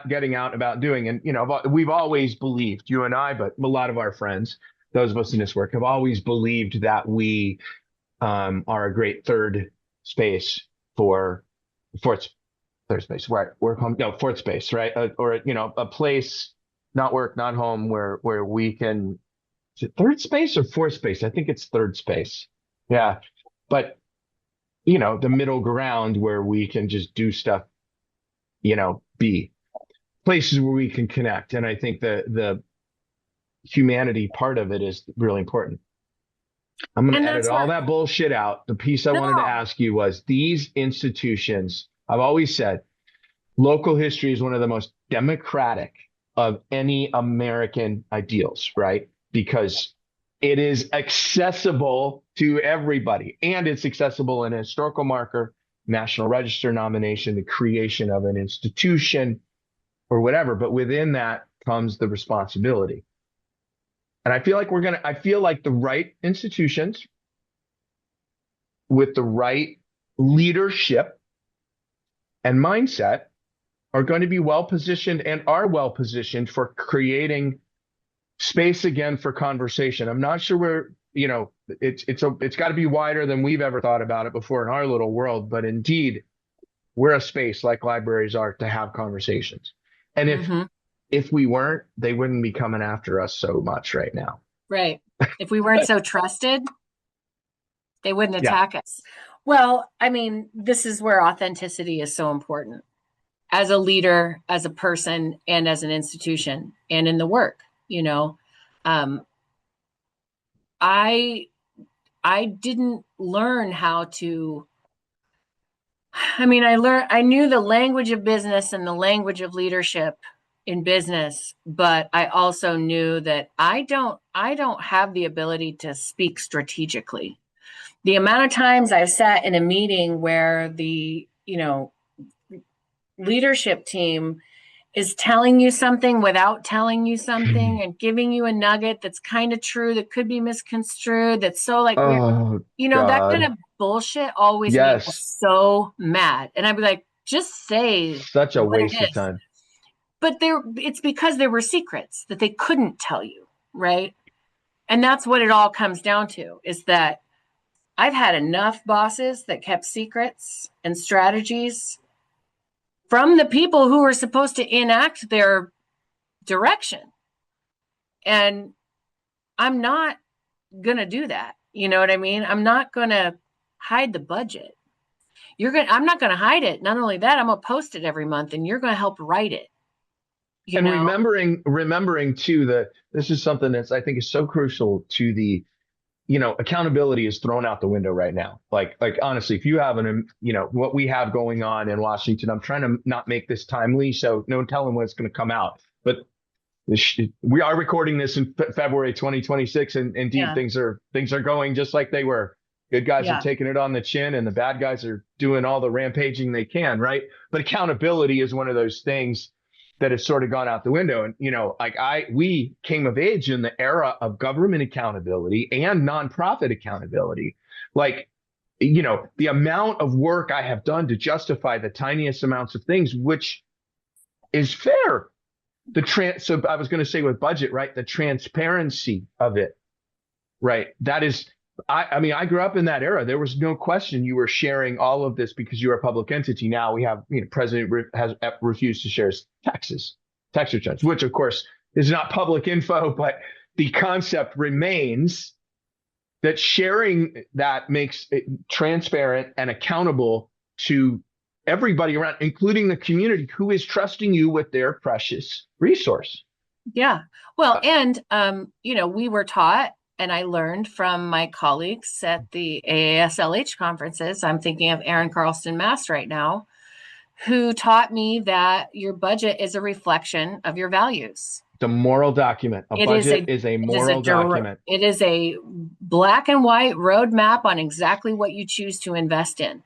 Speaker 2: getting out about doing. And we've always believed, you and I, but a lot of our friends, those of us in this work, have always believed that we are a great third space for fourth space, right? Fourth space, right? Or a place, not work, not home, where we can. Is it third space or fourth space? I think it's third space. Yeah, but the middle ground where we can just do stuff, be places where we can connect. And I think the humanity part of it is really important. I'm going to edit all that bullshit out. The piece I wanted to ask you was, these institutions, I've always said, local history is one of the most democratic of any American ideals, right? Because it is accessible to everybody, and it's accessible in a historical marker, National Register nomination, the creation of an institution or whatever. But within that comes the responsibility. And I feel like the right institutions with the right leadership and mindset are going to be well positioned, and are well positioned for creating space again for conversation. I'm not sure where, it's got to be wider than we've ever thought about it before in our little world. But indeed, we're a space, like libraries are, to have conversations. And if we weren't, they wouldn't be coming after us so much right now.
Speaker 3: Right. If we weren't so trusted, they wouldn't attack us. Well, I mean, this is where authenticity is so important, as a leader, as a person, and as an institution, and in the work. I didn't learn how to. I knew the language of business and the language of leadership in business, but I also knew that I don't have the ability to speak strategically. The amount of times I've sat in a meeting where the, leadership team is telling you something without telling you something, and giving you a nugget that's kind of true, that could be misconstrued, that's so like, that kind of bullshit always makes me so mad. And I'd be like, just say
Speaker 2: such a waste of time.
Speaker 3: But it's because there were secrets that they couldn't tell you, right? And that's what it all comes down to, is that I've had enough bosses that kept secrets and strategies from the people who were supposed to enact their direction. And I'm not going to do that. You know what I mean? I'm not going to hide the budget. I'm not going to hide it. Not only that, I'm going to post it every month, and you're going to help write it.
Speaker 2: Remembering too, that this is something that's, I think, is so crucial to the accountability is thrown out the window right now. Like honestly, if you have what we have going on in Washington, I'm trying to not make this timely, so no telling when it's going to come out. But we are recording this in February 2026, and indeed
Speaker 3: Yeah.
Speaker 2: things are going just like they were. Good guys are taking it on the chin, and the bad guys are doing all the rampaging they can, right? But accountability is one of those things that has sort of gone out the window. And, we came of age in the era of government accountability and nonprofit accountability. Like, the amount of work I have done to justify the tiniest amounts of things, which is fair. So I was going to say with budget, right? The transparency of it, right? That is, I grew up in that era. There was no question you were sharing all of this because you're a public entity. Now we have, president has refused to share his tax returns, which of course is not public info, but the concept remains that sharing that makes it transparent and accountable to everybody around, including the community who is trusting you with their precious resource.
Speaker 3: Yeah. Well, and, we were taught, and I learned from my colleagues at the AASLH conferences. I'm thinking of Aaron Carlston Mass right now, who taught me that your budget is a reflection of your values.
Speaker 2: The moral document. A budget is a moral document.
Speaker 3: It is a black and white roadmap on exactly what you choose to invest in.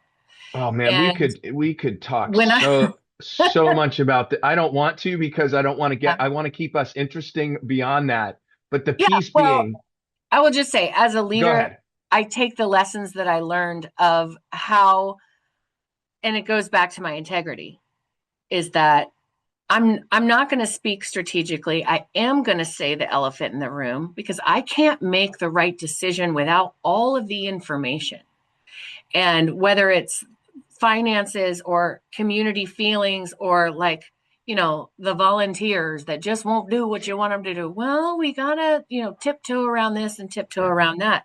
Speaker 2: Oh man, we could talk so much about that. I don't want to, because I don't want to I want to keep us interesting beyond that. But the piece being,
Speaker 3: I will just say, as a leader, I take the lessons that I learned of how, and it goes back to my integrity, is that I'm not going to speak strategically. I am going to say the elephant in the room, because I can't make the right decision without all of the information. And whether it's finances or community feelings or the volunteers that just won't do what you want them to do. Well, we got to, tiptoe around this and tiptoe around that.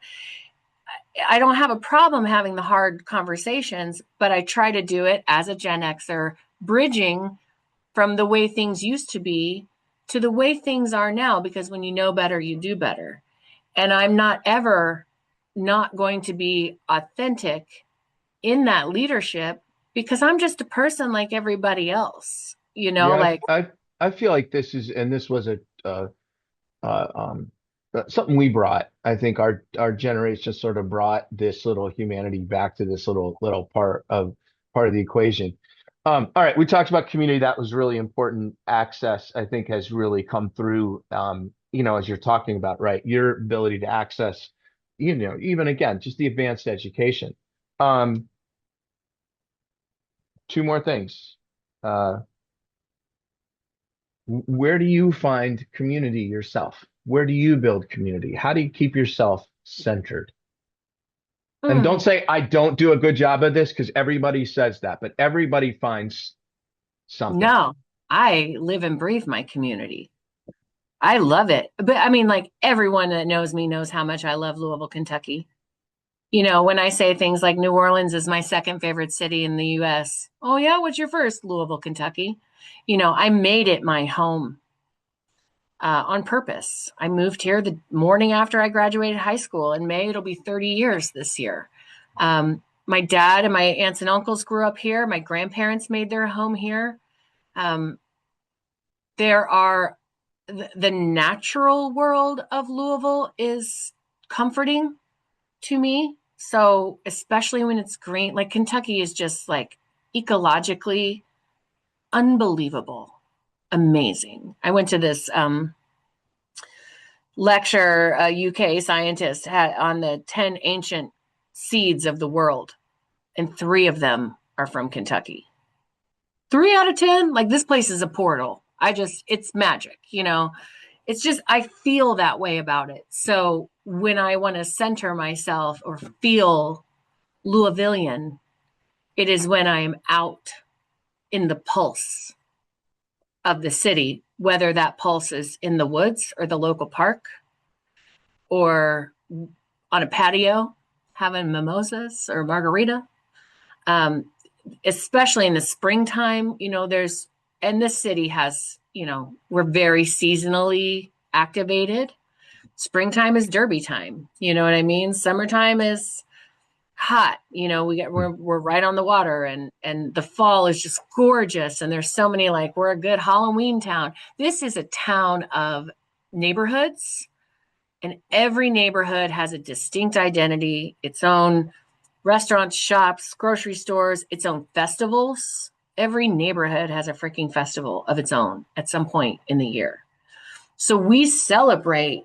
Speaker 3: I don't have a problem having the hard conversations, but I try to do it as a Gen Xer, bridging from the way things used to be to the way things are now, because when you know better, you do better. And I'm not ever not going to be authentic in that leadership, because I'm just a person like everybody else,
Speaker 2: I feel like this was something we brought. I think our generation sort of brought this little humanity back to this little part of the equation. All right, we talked about community. That was really important. Access, I think, has really come through, as you're talking about, right? Your ability to access, even again, just the advanced education. Two more things. Where do you find community yourself? Where do you build community? How do you keep yourself centered? And don't say, I don't do a good job of this, because everybody says that, but everybody finds something.
Speaker 3: No, I live and breathe my community. I love it. But I mean, everyone that knows me knows how much I love Louisville, Kentucky. When I say things like New Orleans is my second favorite city in the U.S. Oh, yeah. What's your first? Louisville, Kentucky. I made it my home on purpose. I moved here the morning after I graduated high school. In May, it'll be 30 years this year. My dad and my aunts and uncles grew up here. My grandparents made their home here. There are the natural world of Louisville is comforting to me. So especially when it's green, Kentucky is just ecologically unbelievable, amazing. I went to this lecture, a UK scientist had on the 10 ancient seeds of the world, and 3 of them are from Kentucky. 3 out of 10, this place is a portal. It's magic, It's just, I feel that way about it. So when I want to center myself or feel Louisvillian, it is when I am out in the pulse of the city, whether that pulse is in the woods or the local park or on a patio having mimosas or margarita. Especially in the springtime, and this city has, we're very seasonally activated. Springtime is derby time. You know what I mean? Summertime is hot. You know, we're right on the water, and the fall is just gorgeous. And there's so many, like, we're a good Halloween town. This is a town of neighborhoods, and every neighborhood has a distinct identity, its own restaurants, shops, grocery stores, its own festivals. Every neighborhood has a freaking festival of its own at some point in the year. So we celebrate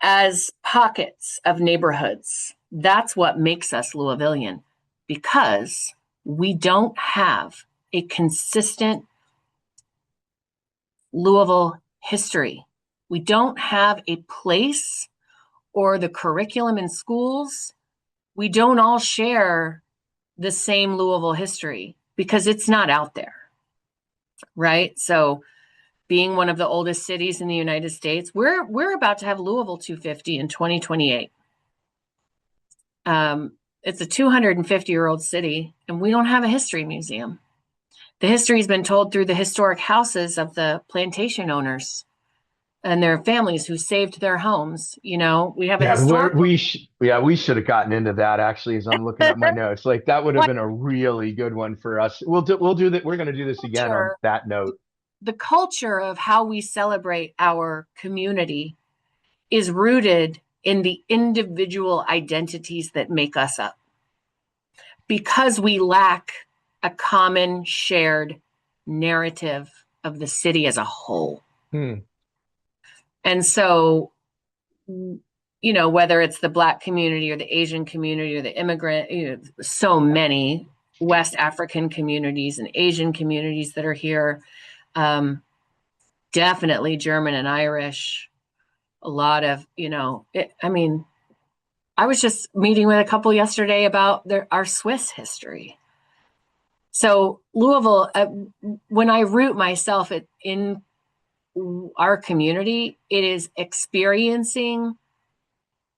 Speaker 3: as pockets of neighborhoods. That's what makes us Louisvillian, because we don't have a consistent Louisville history. We don't have a place or the curriculum in schools. We don't all share the same Louisville history because it's not out there, right? So being one of the oldest cities in the United States, we're about to have Louisville 250 in 2028. It's a 250-year-old city, and we don't have a history museum. The history has been told through the historic houses of the plantation owners and their families who saved their homes. You know, we have a historical.
Speaker 2: We should have gotten into that, actually, as I'm looking at my notes. Like, that would have been a really good one for us. We'll do that. We're going to do this again on that note.
Speaker 3: The culture of how we celebrate our community is rooted in the individual identities that make us up, because we lack a common shared narrative of the city as a whole. And so, you know, whether it's the Black community or the Asian community or the immigrant, you know, so many West African communities and Asian communities that are here, definitely German and Irish, a lot of, you know, I was just meeting with a couple yesterday about our Swiss history. So Louisville, when I root myself in our community, it is experiencing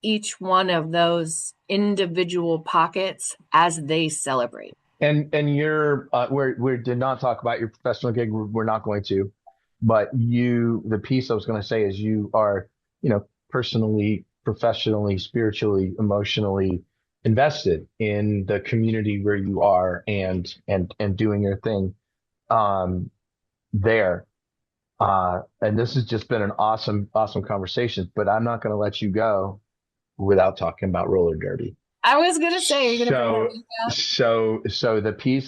Speaker 3: each one of those individual pockets as they celebrate.
Speaker 2: And we did not talk about your professional gig. We're not going to, but the piece I was going to say is you are, you know, personally, professionally, spiritually, emotionally invested in the community where you are and doing your thing there. And this has just been an awesome conversation, but I'm not going to let you go without talking about roller derby.
Speaker 3: I was going to say, you're going to
Speaker 2: so the piece